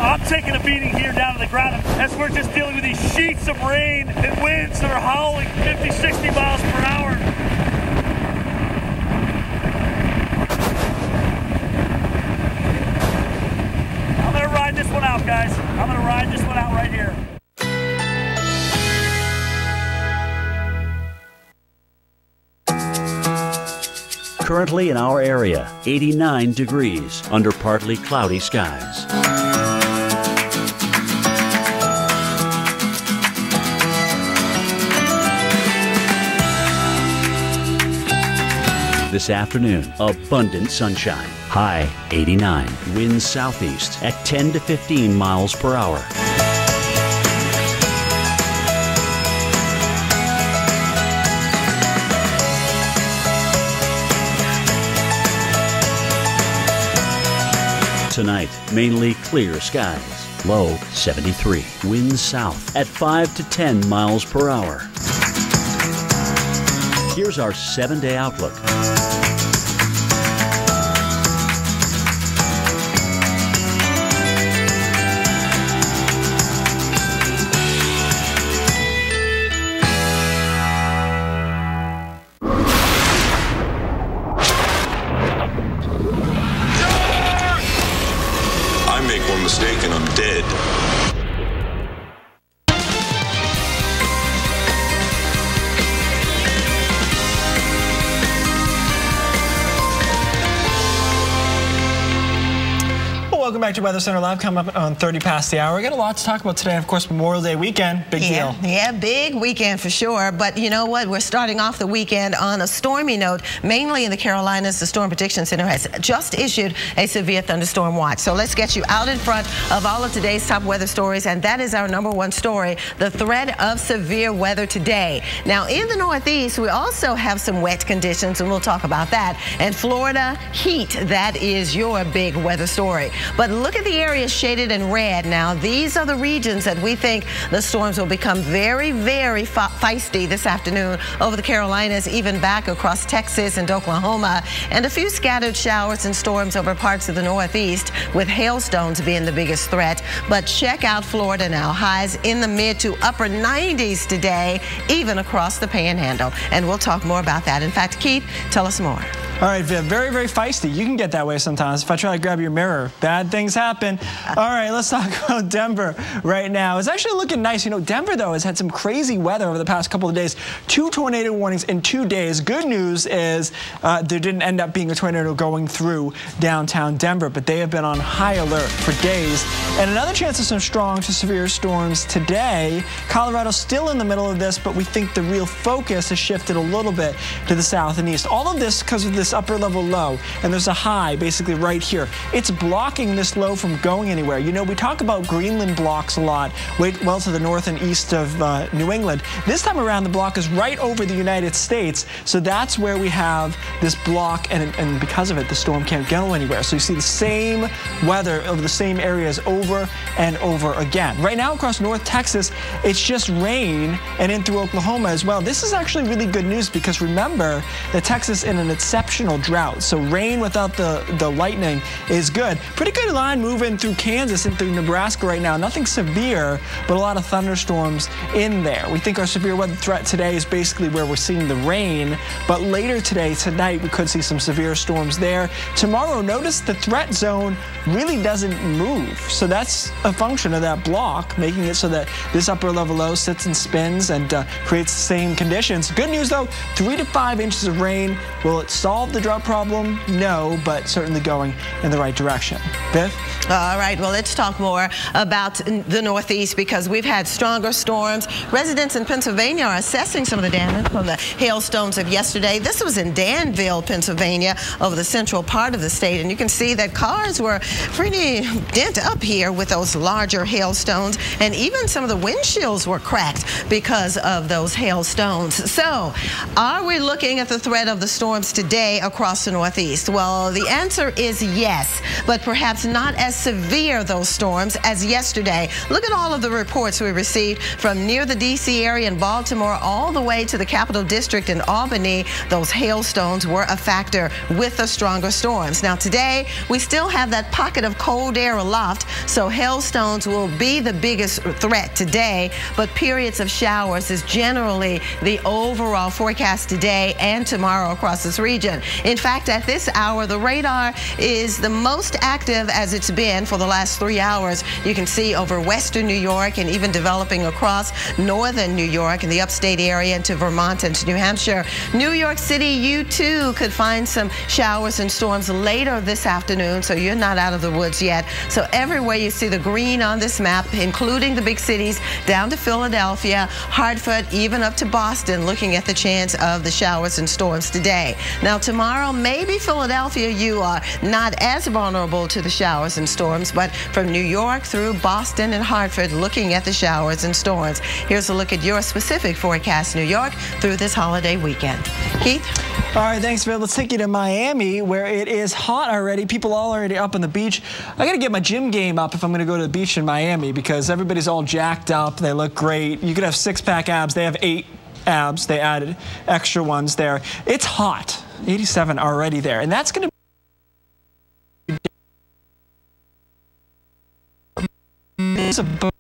I'm taking a beating here down to the ground as we're just dealing with these sheets of rain and winds that are howling 50, 60 miles per hour. I'm gonna ride this one out, guys. I'm gonna ride this one out right here. Currently in our area, 89 degrees under partly cloudy skies. This afternoon, abundant sunshine. High 89. Winds southeast at 10 to 15 miles per hour. Tonight, mainly clear skies. Low 73. Winds south at 5 to 10 miles per hour. Here's our 7-day outlook. I make one mistake and I'm dead. welcome back to Weather Center Live. Coming up on 30 past the hour. We got a lot to talk about today. Of course, Memorial Day weekend, big deal. Yeah, big weekend for sure. But you know what? We're starting off the weekend on a stormy note, mainly in the Carolinas. The Storm Prediction Center has just issued a severe thunderstorm watch. So let's get you out in front of all of today's top weather stories, and that is our #1 story, the threat of severe weather today. Now, in the Northeast, we also have some wet conditions, and we'll talk about that. And Florida, heat, that is your big weather story. But look at the areas shaded in red. Now, these are the regions that we think the storms will become very, very feisty this afternoon over the Carolinas, even back across Texas and Oklahoma, and a few scattered showers and storms over parts of the Northeast, with hailstones being the biggest threat. But check out Florida now. Highs in the mid to upper 90s today, even across the Panhandle. And we'll talk more about that. In fact, Keith, tell us more. All right, Viv, very, very feisty. You can get that way sometimes. If I try to grab your mirror, bad things happen. All right, let's talk about Denver right now. It's actually looking nice. You know, Denver, though, has had some crazy weather over the past couple of days. 2 tornado warnings in 2 days. Good news is there didn't end up being a tornado going through downtown Denver, but they have been on high alert for days. And another chance of some strong to severe storms today. Colorado's still in the middle of this, but we think the real focus has shifted a little bit to the south and east. All of this because of this upper level low, and there's a high basically right here. It's blocking this low from going anywhere. You know, we talk about Greenland blocks a lot, well to the north and east of New England. This time around, the block is right over the United States, so that's where we have this block, and because of it, the storm can't go anywhere. So you see the same weather over the same areas over and over again. Right now across North Texas, it's just rain, and in through Oklahoma as well. This is actually really good news because remember that Texas in an exceptional drought, so rain without the lightning is good. Pretty good line moving through Kansas and through Nebraska right now. Nothing severe, but a lot of thunderstorms in there. We think our severe weather threat today is basically where we're seeing the rain, but later today, tonight, we could see some severe storms there. Tomorrow, notice the threat zone really doesn't move, so that's a function of that block, making it so that this upper level low sits and spins and creates the same conditions. Good news though, 3 to 5 inches of rain. Will it solve the drought problem? No, but certainly going in the right direction. Viv? All right, well, let's talk more about the Northeast because we've had stronger storms. Residents in Pennsylvania are assessing some of the damage from the hailstones of yesterday. This was in Danville, Pennsylvania, over the central part of the state, and you can see that cars were pretty dent up here with those larger hailstones, and even some of the windshields were cracked because of those hailstones. So, are we looking at the threat of the storms today across the Northeast? Well, the answer is yes, but perhaps not as severe those storms as yesterday. Look at all of the reports we received from near the D.C. area and Baltimore all the way to the Capital District in Albany. Those hailstones were a factor with the stronger storms. Now today, we still have that pocket of cold air aloft, so hailstones will be the biggest threat today, but periods of showers is generally the overall forecast today and tomorrow across this region. In fact, at this hour, the radar is the most active as it's been for the last 3 hours. You can see over western New York and even developing across northern New York and the upstate area into Vermont and to New Hampshire. New York City, you too could find some showers and storms later this afternoon, so you're not out of the woods yet. So everywhere you see the green on this map, including the big cities down to Philadelphia, Hartford, even up to Boston, looking at the chance of the showers and storms today. Now tomorrow, maybe Philadelphia, you are not as vulnerable to the showers and storms, but from New York through Boston and Hartford, looking at the showers and storms. Here's a look at your specific forecast, New York, through this holiday weekend. Keith? All right, thanks, Viv. Let's take you to Miami, where it is hot already. People all already up on the beach. I got to get my gym game up if I'm going to go to the beach in Miami because everybody's all jacked up. They look great. You could have 6-pack abs. They have 8 abs. They added extra ones there. It's hot. 87 already there, and that's going to it's about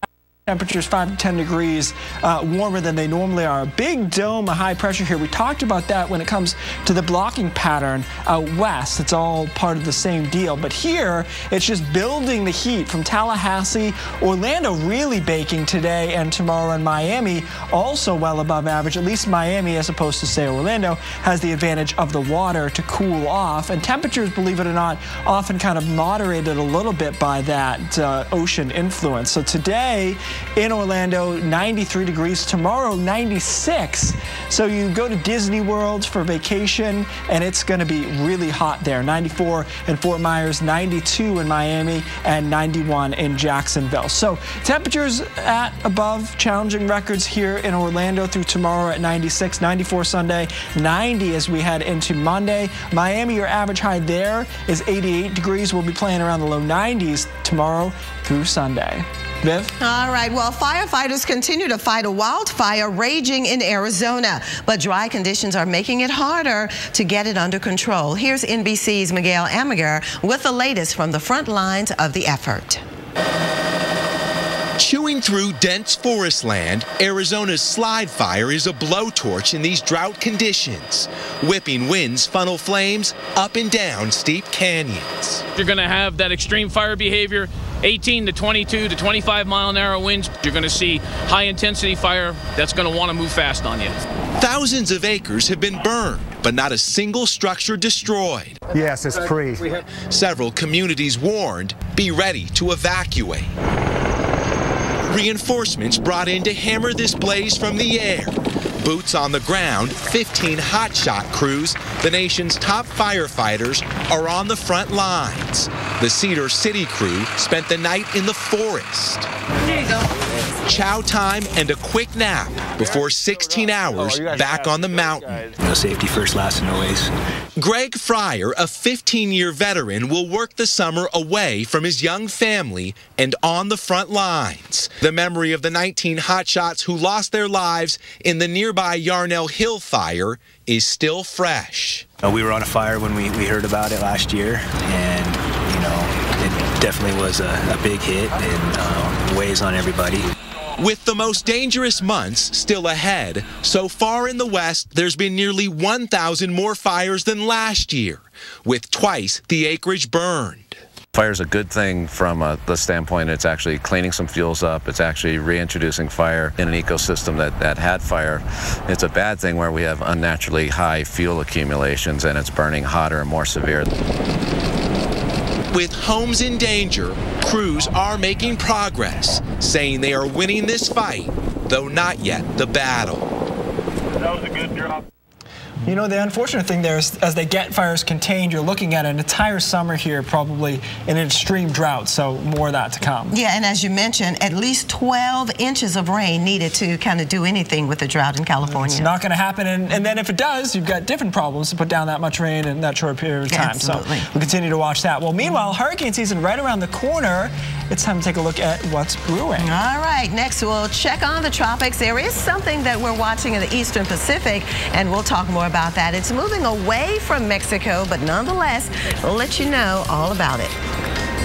Temperatures 5 to 10 degrees warmer than they normally are. A big dome of high pressure here. We talked about that when it comes to the blocking pattern out west. It's all part of the same deal. But here, it's just building the heat from Tallahassee. Orlando really baking today and tomorrow, and Miami also well above average. At least Miami, as opposed to, say, Orlando, has the advantage of the water to cool off. And temperatures, believe it or not, often kind of moderated a little bit by that ocean influence. So today, in Orlando, 93 degrees. Tomorrow, 96. So you go to Disney World for vacation, and it's going to be really hot there. 94 in Fort Myers, 92 in Miami, and 91 in Jacksonville. So temperatures at above challenging records here in Orlando through tomorrow at 96, 94 Sunday, 90 as we head into Monday. Miami, your average high there is 88 degrees. We'll be playing around the low 90s tomorrow through Sunday. Viv? All right. Well, firefighters continue to fight a wildfire raging in Arizona, but dry conditions are making it harder to get it under control. Here's NBC's Miguel Amager with the latest from the front lines of the effort. Chewing through dense forest land, Arizona's slide fire is a blowtorch in these drought conditions. Whipping winds funnel flames up and down steep canyons. You're going to have that extreme fire behavior, 18 to 22 to 25 mile an hour winds. You're going to see high intensity fire that's going to want to move fast on you. Thousands of acres have been burned, but not a single structure destroyed. Yes, it's free. Several communities warned, be ready to evacuate. Reinforcements brought in to hammer this blaze from the air. Boots on the ground, 15 hotshot crews, the nation's top firefighters, are on the front lines. The Cedar City crew spent the night in the forest. There you go. Chow time and a quick nap before 16 hours back on the mountain. No safety first, last, and always. Greg Fryer, a 15-year veteran, will work the summer away from his young family and on the front lines. The memory of the 19 hotshots who lost their lives in the nearby Yarnell Hill fire is still fresh. We were on a fire when we heard about it last year, and it definitely was a big hit and weighs on everybody. With the most dangerous months still ahead, so far in the West, there's been nearly 1,000 more fires than last year, with twice the acreage burned. Fire is a good thing from the standpoint it's actually cleaning some fuels up. It's actually reintroducing fire in an ecosystem that had fire. It's a bad thing where we have unnaturally high fuel accumulations and it's burning hotter and more severe. With homes in danger, crews are making progress, saying they are winning this fight, though not yet the battle. That was a good drop. You know, the unfortunate thing there is as they get fires contained, you're looking at an entire summer here probably in an extreme drought, so more of that to come. Yeah, and as you mentioned, at least 12 inches of rain needed to kind of do anything with the drought in California. It's not going to happen, and then if it does, you've got different problems to put down that much rain in that short period of time. Absolutely. So we'll continue to watch that. Well, meanwhile, hurricane season right around the corner. It's time to take a look at what's brewing. All right, next we'll check on the tropics. There is something that we're watching in the Eastern Pacific, and we'll talk more about that. It's moving away from Mexico, but nonetheless, we'll let you know all about it.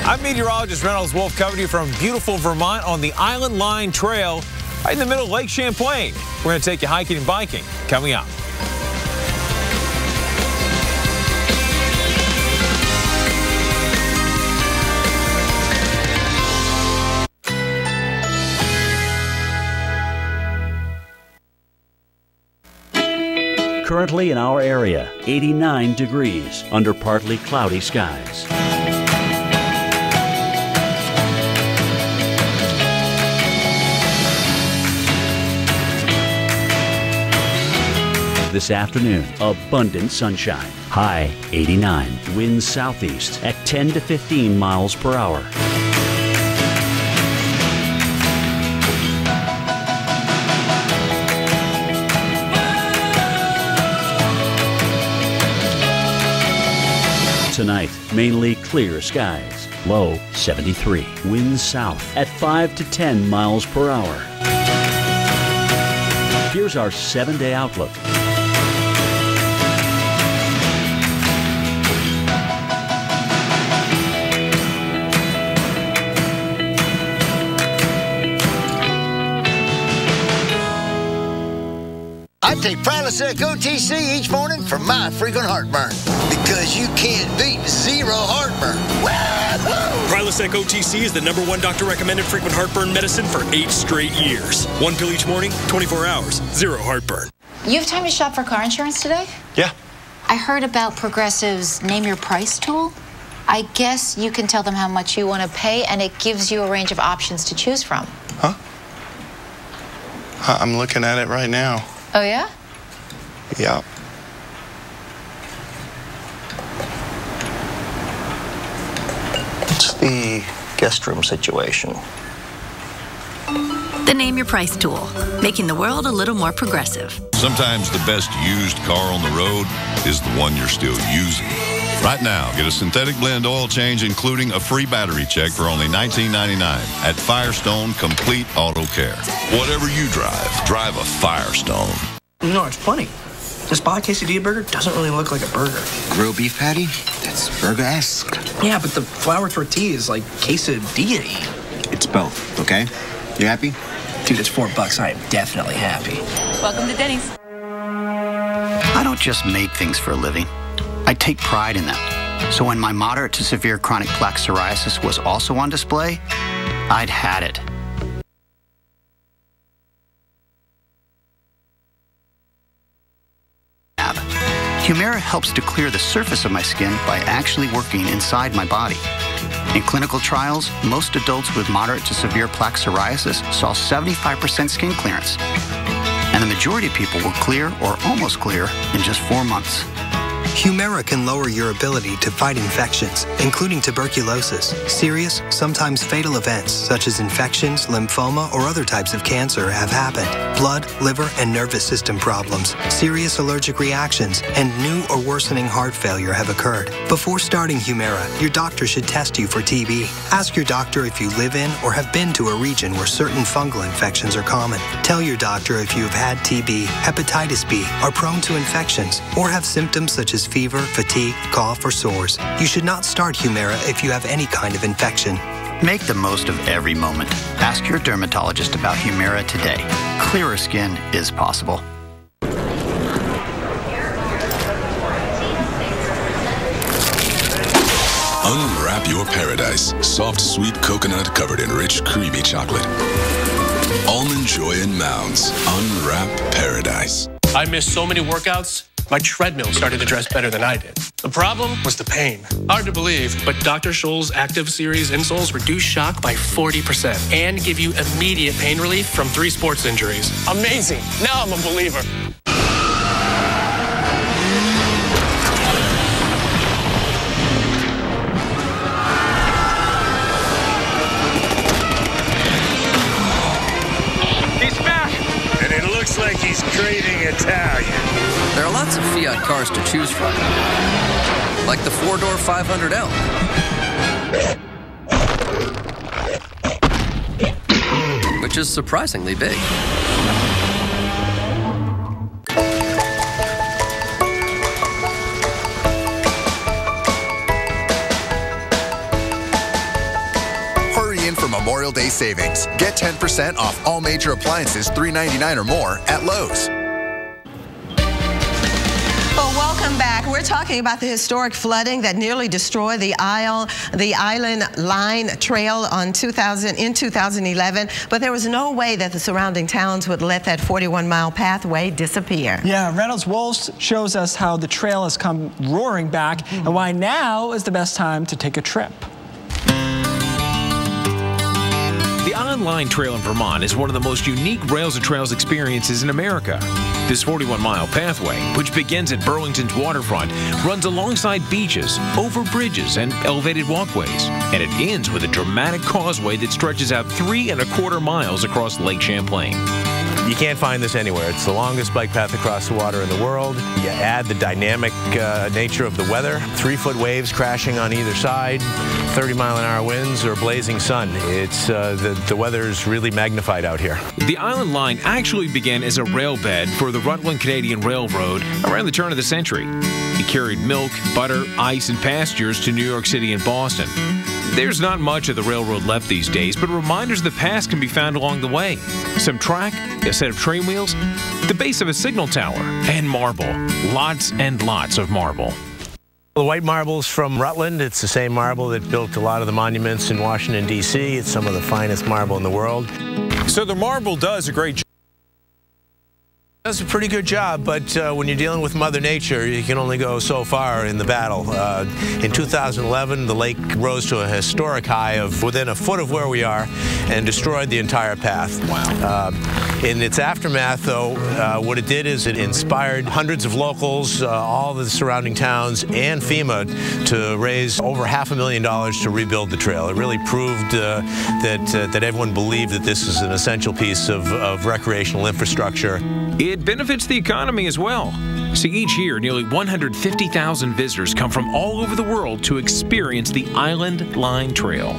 I'm meteorologist Reynolds Wolf coming to you from beautiful Vermont on the Island Line Trail, right in the middle of Lake Champlain. We're going to take you hiking and biking coming up. Currently in our area, 89 degrees under partly cloudy skies. This afternoon, abundant sunshine. High 89. Winds southeast at 10 to 15 miles per hour. Tonight, mainly clear skies. Low 73. Winds south at 5 to 10 miles per hour. Here's our 7-day outlook. take Prilosec OTC each morning for my frequent heartburn. Because you can't beat zero heartburn. Prilosec OTC is the #1 doctor-recommended frequent heartburn medicine for 8 straight years. 1 pill each morning, 24 hours, zero heartburn. You have time to shop for car insurance today? Yeah. I heard about Progressive's Name Your Price tool. I guess you can tell them how much you want to pay, and it gives you a range of options to choose from. Huh? I'm looking at it right now. Oh, yeah? Yeah. What's the guest room situation? The Name Your Price tool, making the world a little more progressive. Sometimes the best used car on the road is the one you're still using. Right now, get a synthetic blend oil change, including a free battery check for only $19.99 at Firestone Complete Auto Care. Whatever you drive a Firestone. You know, it's funny. This Baja Quesadilla burger doesn't really look like a burger. Grilled beef patty? That's burger-esque. Yeah, but the flour tortilla is like quesadilla-y. It's both, okay? You happy? Dude, it's $4. I am definitely happy. Welcome to Denny's. I don't just make things for a living. I take pride in them. So when my moderate to severe chronic plaque psoriasis was also on display, I'd had it. Humira helps to clear the surface of my skin by actually working inside my body. In clinical trials, most adults with moderate to severe plaque psoriasis saw 75% skin clearance. And the majority of people were clear or almost clear in just 4 months. Humira can lower your ability to fight infections, including tuberculosis. Serious, sometimes fatal events such as infections, lymphoma, or other types of cancer have happened. Blood, liver, and nervous system problems, serious allergic reactions, and new or worsening heart failure have occurred. Before starting Humira, your doctor should test you for TB. Ask your doctor if you live in or have been to a region where certain fungal infections are common. Tell your doctor if you have had TB, hepatitis B, are prone to infections, or have symptoms such as fever, fatigue, cough, or sores. You should not start Humira if you have any kind of infection. Make the most of every moment. Ask your dermatologist about Humira today. Clearer skin is possible. Unwrap your paradise. Soft, sweet coconut covered in rich, creamy chocolate. Almond Joy and Mounds. Unwrap paradise. I missed so many workouts. My treadmill started to dress better than I did. The problem was the pain. Hard to believe, but Dr. Scholl's Active Series insoles reduce shock by 40% and give you immediate pain relief from 3 sports injuries. Amazing. Now I'm a believer. He's back, and it looks like he's craving Italian. There are lots of Fiat cars to choose from, like the 4-door 500L. Which is surprisingly big. Hurry in for Memorial Day savings. Get 10% off all major appliances $3.99 or more at Lowe's. Welcome back. We're talking about the historic flooding that nearly destroyed the Island Line Trail in 2011, but there was no way that the surrounding towns would let that 41-mile pathway disappear. Yeah, Reynolds Wolf shows us how the trail has come roaring back and why now is the best time to take a trip. The Island Line Trail in Vermont is one of the most unique Rails and Trails experiences in America. This 41-mile pathway, which begins at Burlington's waterfront, runs alongside beaches, over bridges, and elevated walkways. And it ends with a dramatic causeway that stretches out 3¼ miles across Lake Champlain. You can't find this anywhere. It's the longest bike path across the water in the world. You add the dynamic nature of the weather, 3-foot waves crashing on either side, 30-mile-an-hour winds, or blazing sun. It's the weather's really magnified out here. The Island Line actually began as a rail bed for the Rutland Canadian Railroad around the turn of the century. It carried milk, butter, ice, and passengers to New York City and Boston. There's not much of the railroad left these days, but reminders of the past can be found along the way. Some track, a set of train wheels, the base of a signal tower, and marble. Lots and lots of marble. The white marble's from Rutland. It's the same marble that built a lot of the monuments in Washington, D.C. It's some of the finest marble in the world. So the marble does a great job. Does a pretty good job, but when you're dealing with Mother Nature, you can only go so far in the battle. In 2011, the lake rose to a historic high of within a foot of where we are and destroyed the entire path. Wow. In its aftermath, though, what it did is it inspired hundreds of locals, all the surrounding towns, and FEMA to raise over $500,000 to rebuild the trail. It really proved that everyone believed that this is an essential piece of recreational infrastructure. It benefits the economy as well. See, each year, nearly 150,000 visitors come from all over the world to experience the Island Line Trail.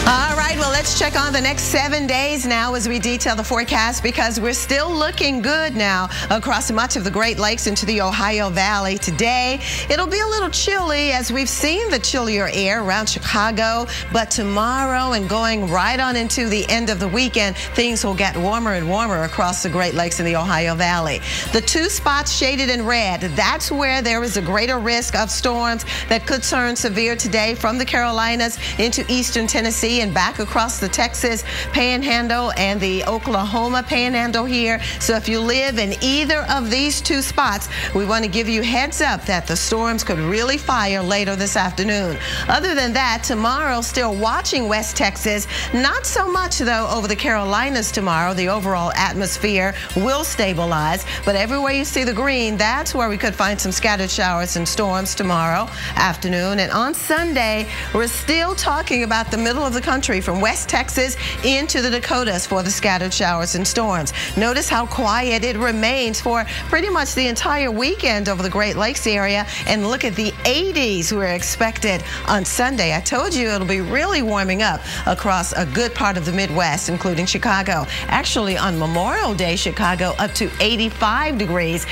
All right, well, let's check on the next 7 days now as we detail the forecast, because we're still looking good now across much of the Great Lakes into the Ohio Valley. Today, it'll be a little chilly as we've seen the chillier air around Chicago, but tomorrow and going right on into the end of the weekend, things will get warmer and warmer across the Great Lakes in the Ohio Valley. The two spots shaded in red, that's where there is a greater risk of storms that could turn severe today from the Carolinas into eastern Tennessee and back across the Texas Panhandle and the Oklahoma Panhandle here. So if you live in either of these two spots, we want to give you heads up that the storms could really fire later this afternoon. Other than that, tomorrow still watching West Texas. Not so much though over the Carolinas tomorrow. The overall atmosphere will stabilize, but everywhere you see the green, that's where we could find some scattered showers and storms tomorrow afternoon. And on Sunday, we're still talking about the middle of the country from West Texas into the Dakotas for the scattered showers and storms. Notice how quiet it remains for pretty much the entire weekend over the Great Lakes area. And look at the 80s we're expected on Sunday. I told you it'll be really warming up across a good part of the Midwest, including Chicago. Actually, on Memorial Day, Chicago up to 85 degrees.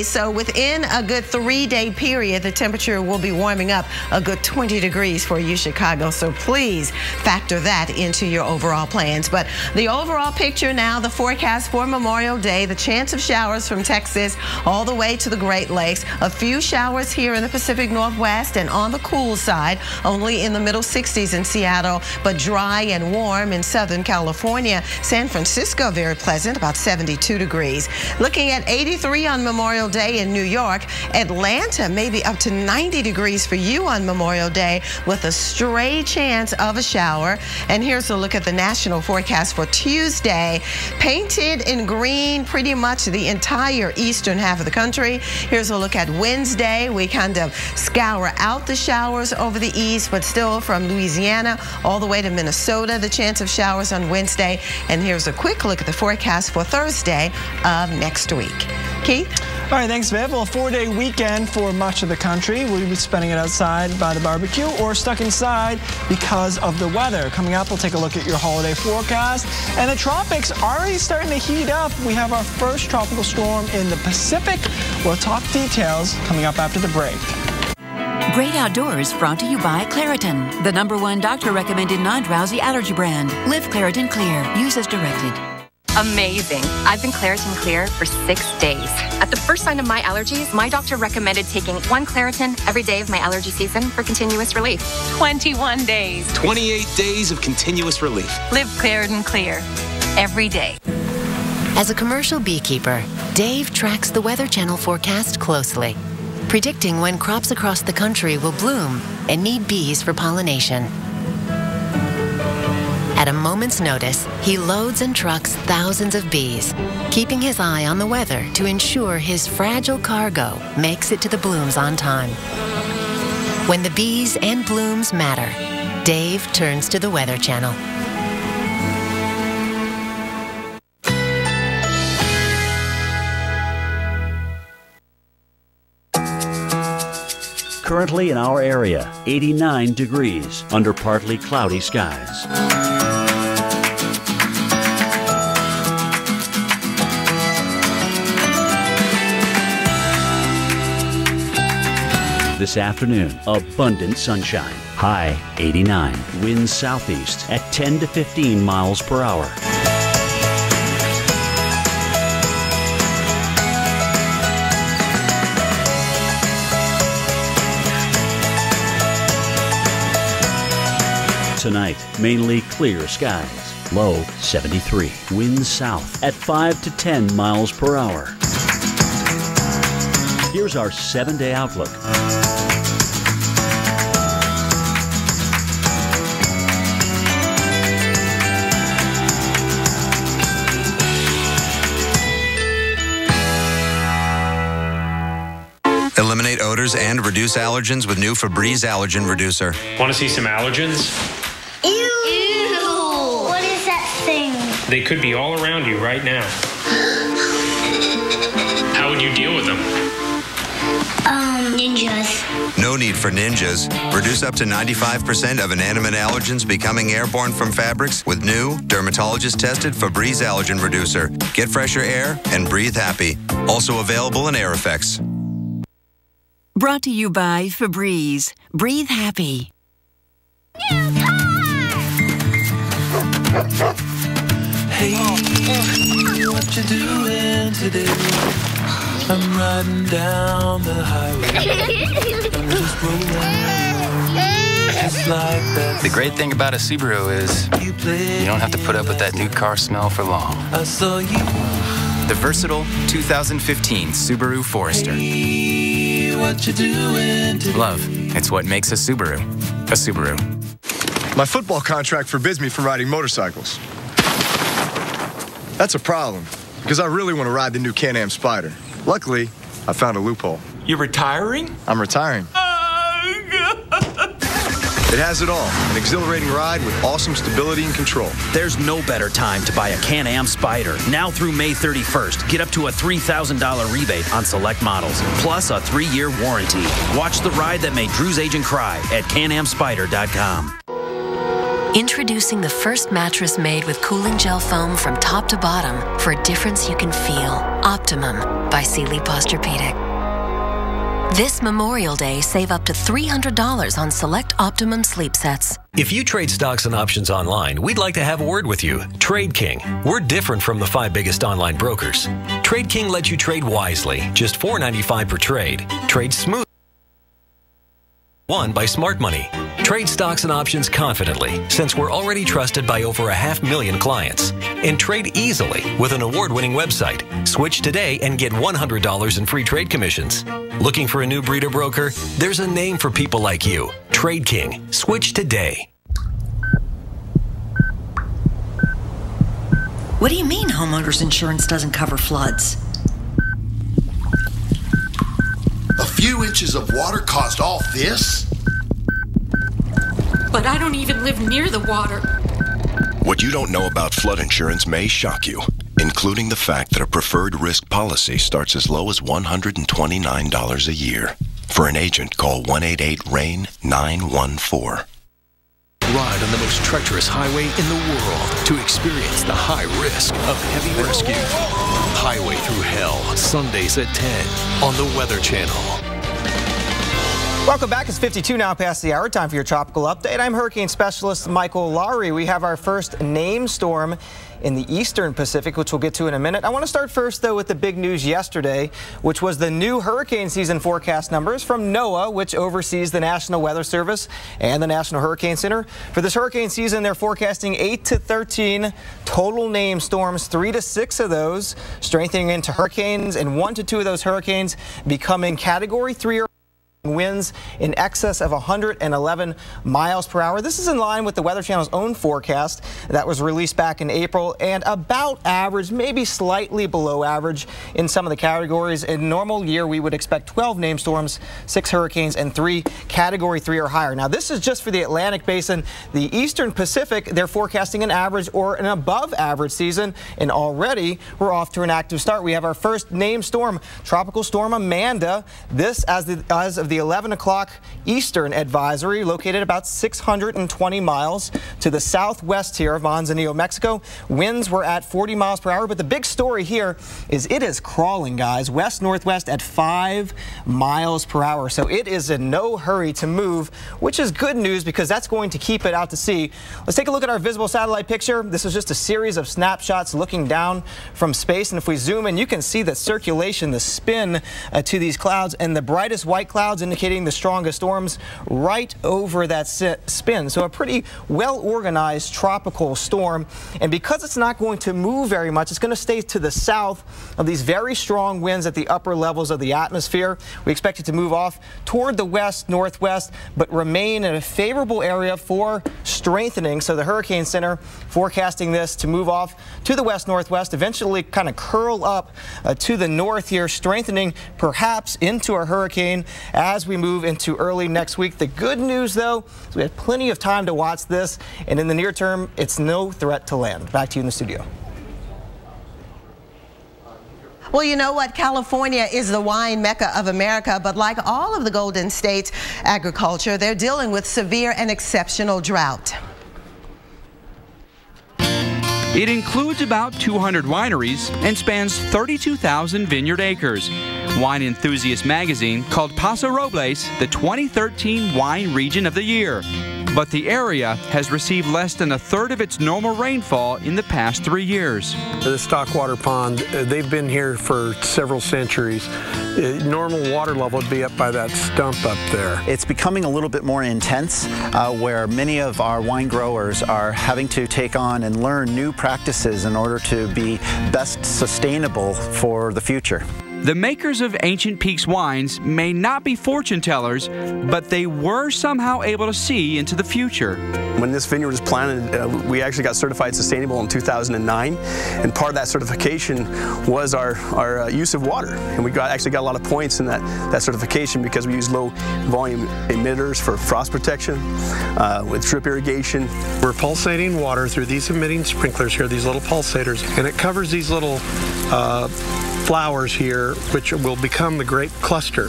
So within a good 3-day period, the temperature will be warming up a good 20 degrees for you, Chicago. So please factor that into your overall plans. But the overall picture now, the forecast for Memorial Day, the chance of showers from Texas all the way to the Great Lakes. A few showers here in the Pacific Northwest and on the cool side, only in the middle 60s in Seattle, but dry and warm in Southern California. San Francisco, very pleasant, about 72 degrees. Looking at 83 on Memorial Day in New York. Atlanta, maybe up to 90 degrees for you on Memorial Day with a stray chance of a shower. And here's a look at the national forecast for Tuesday. Painted in green pretty much the entire eastern half of the country. Here's a look at Wednesday. We kind of scour out the showers over the east, but still from Louisiana all the way to Minnesota, the chance of showers on Wednesday. And here's a quick look at the forecast for Thursday of next week. Keith? All right, thanks, Viv. Well, a 4-day weekend for much of the country. We'll be spending it outside by the barbecue or stuck inside because of the weather. Coming up, we'll take a look at your holiday forecast. And the tropics already starting to heat up. We have our first tropical storm in the Pacific. We'll talk details coming up after the break. Great Outdoors brought to you by Claritin, the #1 doctor-recommended non-drowsy allergy brand. Live Claritin Clear. Use as directed. Amazing. I've been Claritin Clear for 6 days. At the first sign of my allergies, my doctor recommended taking 1 Claritin every day of my allergy season for continuous relief. 21 days. 28 days of continuous relief. Live Claritin Clear every day. As a commercial beekeeper, Dave tracks the Weather Channel forecast closely, predicting when crops across the country will bloom and need bees for pollination. At a moment's notice, he loads and trucks thousands of bees, keeping his eye on the weather to ensure his fragile cargo makes it to the blooms on time. When the bees and blooms matter, Dave turns to the Weather Channel. Currently in our area, 89 degrees under partly cloudy skies. This afternoon, abundant sunshine. High 89. Winds southeast at 10 to 15 miles per hour. Tonight, mainly clear skies. Low 73. Winds south at 5 to 10 miles per hour. Here's our 7-day outlook. Eliminate odors and reduce allergens with new Febreze Allergen Reducer. Want to see some allergens? Ew! Ew! What is that thing? They could be all around you right now. How would you deal with them? Ninjas. No need for ninjas. Reduce up to 95% of inanimate allergens becoming airborne from fabrics with new, dermatologist-tested Febreze Allergen Reducer. Get fresher air and breathe happy. Also available in Air Effects. Brought to you by Febreze. Breathe happy. Hey, what you doing today? I'm riding down the highway. I'm just rolling, just like that. The great thing about a Subaru is you don't have to put up with that new car smell for long. I saw you. The versatile 2015 Subaru Forester. Hey, what you doing today? Love, it's what makes a Subaru a Subaru. My football contract forbids me from riding motorcycles. That's a problem, because I really want to ride the new Can-Am Spyder. Luckily, I found a loophole. You're retiring? I'm retiring. It has it all. An exhilarating ride with awesome stability and control. There's no better time to buy a Can-Am Spyder. Now through May 31st, get up to a $3,000 rebate on select models, plus a 3-year warranty. Watch the ride that made Drew's agent cry at CanAmSpyder.com. Introducing the first mattress made with cooling gel foam from top to bottom for a difference you can feel. Optimum by Sealy Posturepedic. This Memorial Day, save up to $300 on select Optimum sleep sets. If you trade stocks and options online, we'd like to have a word with you. Trade King. We're different from the 5 biggest online brokers. Trade King lets you trade wisely, just $4.95 per trade. Trade smooth. Won by Smart Money. Trade stocks and options confidently, since we're already trusted by over 500,000 clients. And trade easily with an award-winning website. Switch today and get $100 in free trade commissions. Looking for a new breed of broker? There's a name for people like you. Trade King. Switch today. What do you mean homeowners insurance doesn't cover floods? A few inches of water caused all this? But I don't even live near the water. What you don't know about flood insurance may shock you, including the fact that a preferred risk policy starts as low as $129 a year. For an agent, call 1-888-RAIN-914. Ride on the most treacherous highway in the world to experience the high risk of heavy rescue. Highway Through Hell, Sundays at 10 on the Weather Channel. Welcome back. It's 52 now past the hour. Time for your tropical update. I'm hurricane specialist Michael Lowry. We have our first named storm in the eastern Pacific, which we'll get to in a minute. I want to start first, though, with the big news yesterday, which was the new hurricane season forecast numbers from NOAA, which oversees the National Weather Service and the National Hurricane Center. For this hurricane season, they're forecasting 8 to 13 total named storms, 3 to 6 of those strengthening into hurricanes, and 1 to 2 of those hurricanes becoming Category 3 or winds in excess of 111 miles per hour. This is in line with the Weather Channel's own forecast that was released back in April, and about average, maybe slightly below average in some of the categories. In a normal year, we would expect 12 named storms, 6 hurricanes, and 3 Category 3 or higher. Now, this is just for the Atlantic Basin. The Eastern Pacific, they're forecasting an average or an above average season, and already we're off to an active start. We have our first named storm, Tropical Storm Amanda. This as of the 11 o'clock Eastern advisory, located about 620 miles to the southwest here of Manzanillo, Mexico. Winds were at 40 miles per hour, but the big story here is it is crawling, guys, west-northwest at 5 miles per hour. So it is in no hurry to move, which is good news because that's going to keep it out to sea. Let's take a look at our visible satellite picture. This is just a series of snapshots looking down from space, and if we zoom in, you can see the circulation, the spin to these clouds, and the brightest white clouds clouds indicating the strongest storms right over that spin. So a pretty well-organized tropical storm. And because it's not going to move very much, it's going to stay to the south of these very strong winds at the upper levels of the atmosphere. We expect it to move off toward the west-northwest, but remain in a favorable area for strengthening. So the Hurricane Center forecasting this to move off to the west-northwest, eventually kind of curl up to the north here, strengthening perhaps into a hurricane as we move into early next week. The good news, though, is we have plenty of time to watch this, and in the near term, it's no threat to land. Back to you in the studio. Well, you know what? California is the wine mecca of America, but like all of the Golden State's agriculture, they're dealing with severe and exceptional drought. It includes about 200 wineries and spans 32,000 vineyard acres. Wine Enthusiast magazine called Paso Robles the 2013 Wine Region of the Year. But the area has received less than a third of its normal rainfall in the past 3 years. The Stockwater Pond, they've been here for several centuries. Normal water level would be up by that stump up there. It's becoming a little bit more intense, where many of our wine growers are having to take on and learn new practices in order to be best sustainable for the future. The makers of Ancient Peaks wines may not be fortune tellers, but they were somehow able to see into the future. When this vineyard was planted, we actually got certified sustainable in 2009, and part of that certification was our use of water. And we actually got a lot of points in that certification because we use low volume emitters for frost protection, with drip irrigation. We're pulsating water through these emitting sprinklers here, these little pulsators, and it covers these little flowers here, which will become the grape cluster.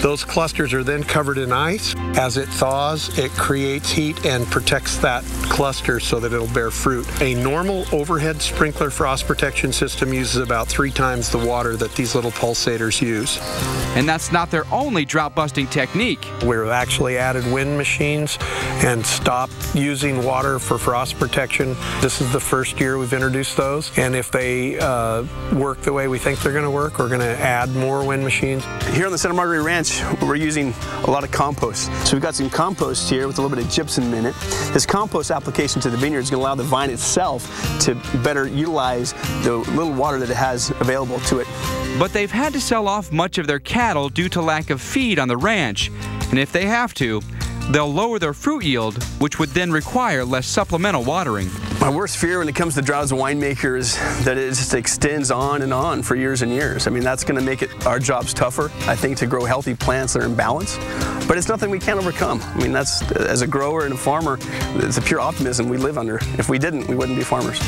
Those clusters are then covered in ice. As it thaws, it creates heat and protects that cluster so that it'll bear fruit. A normal overhead sprinkler frost protection system uses about 3 times the water that these little pulsators use. And that's not their only drought-busting technique. We've actually added wind machines and stopped using water for frost protection. This is the first year we've introduced those, and if they work the way we think they're going to work, we're going to add more wind machines. Here on the Santa Margarita Ranch, we're using a lot of compost. So we've got some compost here with a little bit of gypsum in it. This compost application to the vineyard is going to allow the vine itself to better utilize the little water that it has available to it. But they've had to sell off much of their cattle due to lack of feed on the ranch. And if they have to, they'll lower their fruit yield, which would then require less supplemental watering. My worst fear when it comes to drought as a winemaker is that it just extends on and on for years and years. I mean, that's going to make our jobs tougher, I think, to grow healthy plants that are in balance. But it's nothing we can't overcome. I mean, that's, as a grower and a farmer, it's a pure optimism we live under. If we didn't, we wouldn't be farmers.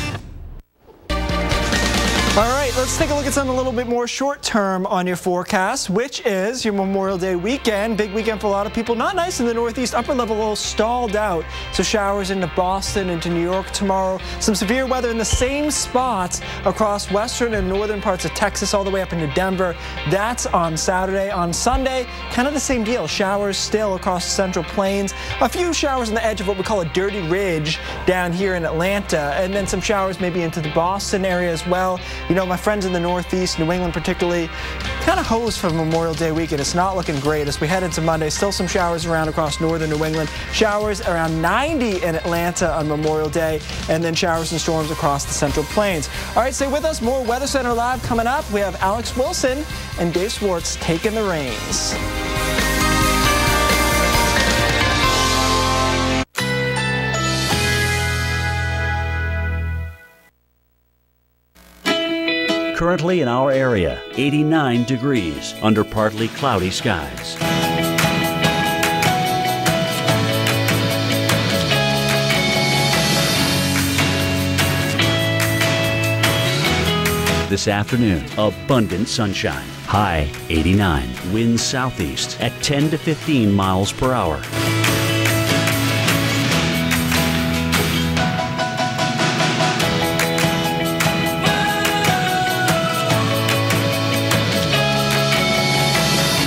All right, let's take a look at something a little bit more short-term on your forecast, which is your Memorial Day weekend. Big weekend for a lot of people. Not nice in the Northeast. Upper level a little stalled out. So showers into Boston, into New York tomorrow. Some severe weather in the same spots across western and northern parts of Texas, all the way up into Denver. That's on Saturday. On Sunday, kind of the same deal. Showers still across the Central Plains. A few showers on the edge of what we call a dirty ridge down here in Atlanta. And then some showers maybe into the Boston area as well. You know, my friends in the Northeast, New England particularly, kind of hosed for Memorial Day weekend. It's not looking great as we head into Monday. Still some showers around across northern New England. Showers around 90 in Atlanta on Memorial Day, and then showers and storms across the Central Plains. All right, stay with us. More Weather Center Live coming up. We have Alex Wilson and Dave Swartz taking the reins. Currently in our area, 89 degrees under partly cloudy skies. This afternoon, abundant sunshine. High 89. Winds southeast at 10 to 15 miles per hour.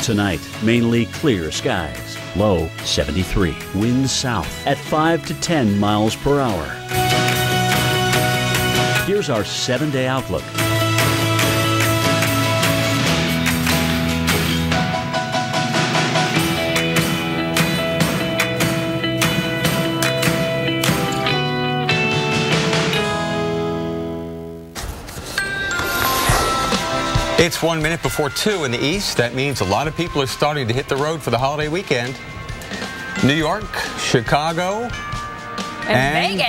Tonight, mainly clear skies. Low 73. Winds south at 5 to 10 miles per hour. Here's our 7-day outlook. It's 1 minute before 2 in the east. That means a lot of people are starting to hit the road for the holiday weekend. New York, Chicago, and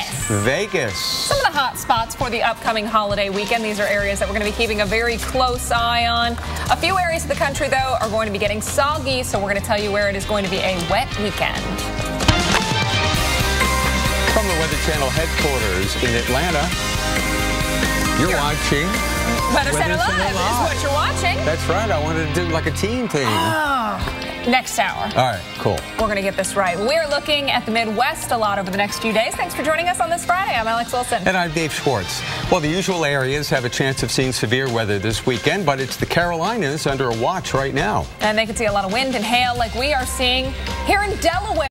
Vegas. Some of the hot spots for the upcoming holiday weekend. These are areas that we're going to be keeping a very close eye on. A few areas of the country, though, are going to be getting soggy, so we're going to tell you where it is going to be a wet weekend. From the Weather Channel headquarters in Atlanta, you're watching Weather Center Live is what you're watching. That's right. I wanted to do like a team thing. Next hour. All right, cool. We're going to get this right. We're looking at the Midwest a lot over the next few days. Thanks for joining us on this Friday. I'm Alex Wilson. And I'm Dave Schwartz. Well, the usual areas have a chance of seeing severe weather this weekend, but it's the Carolinas under a watch right now. And they could see a lot of wind and hail like we are seeing here in Delaware.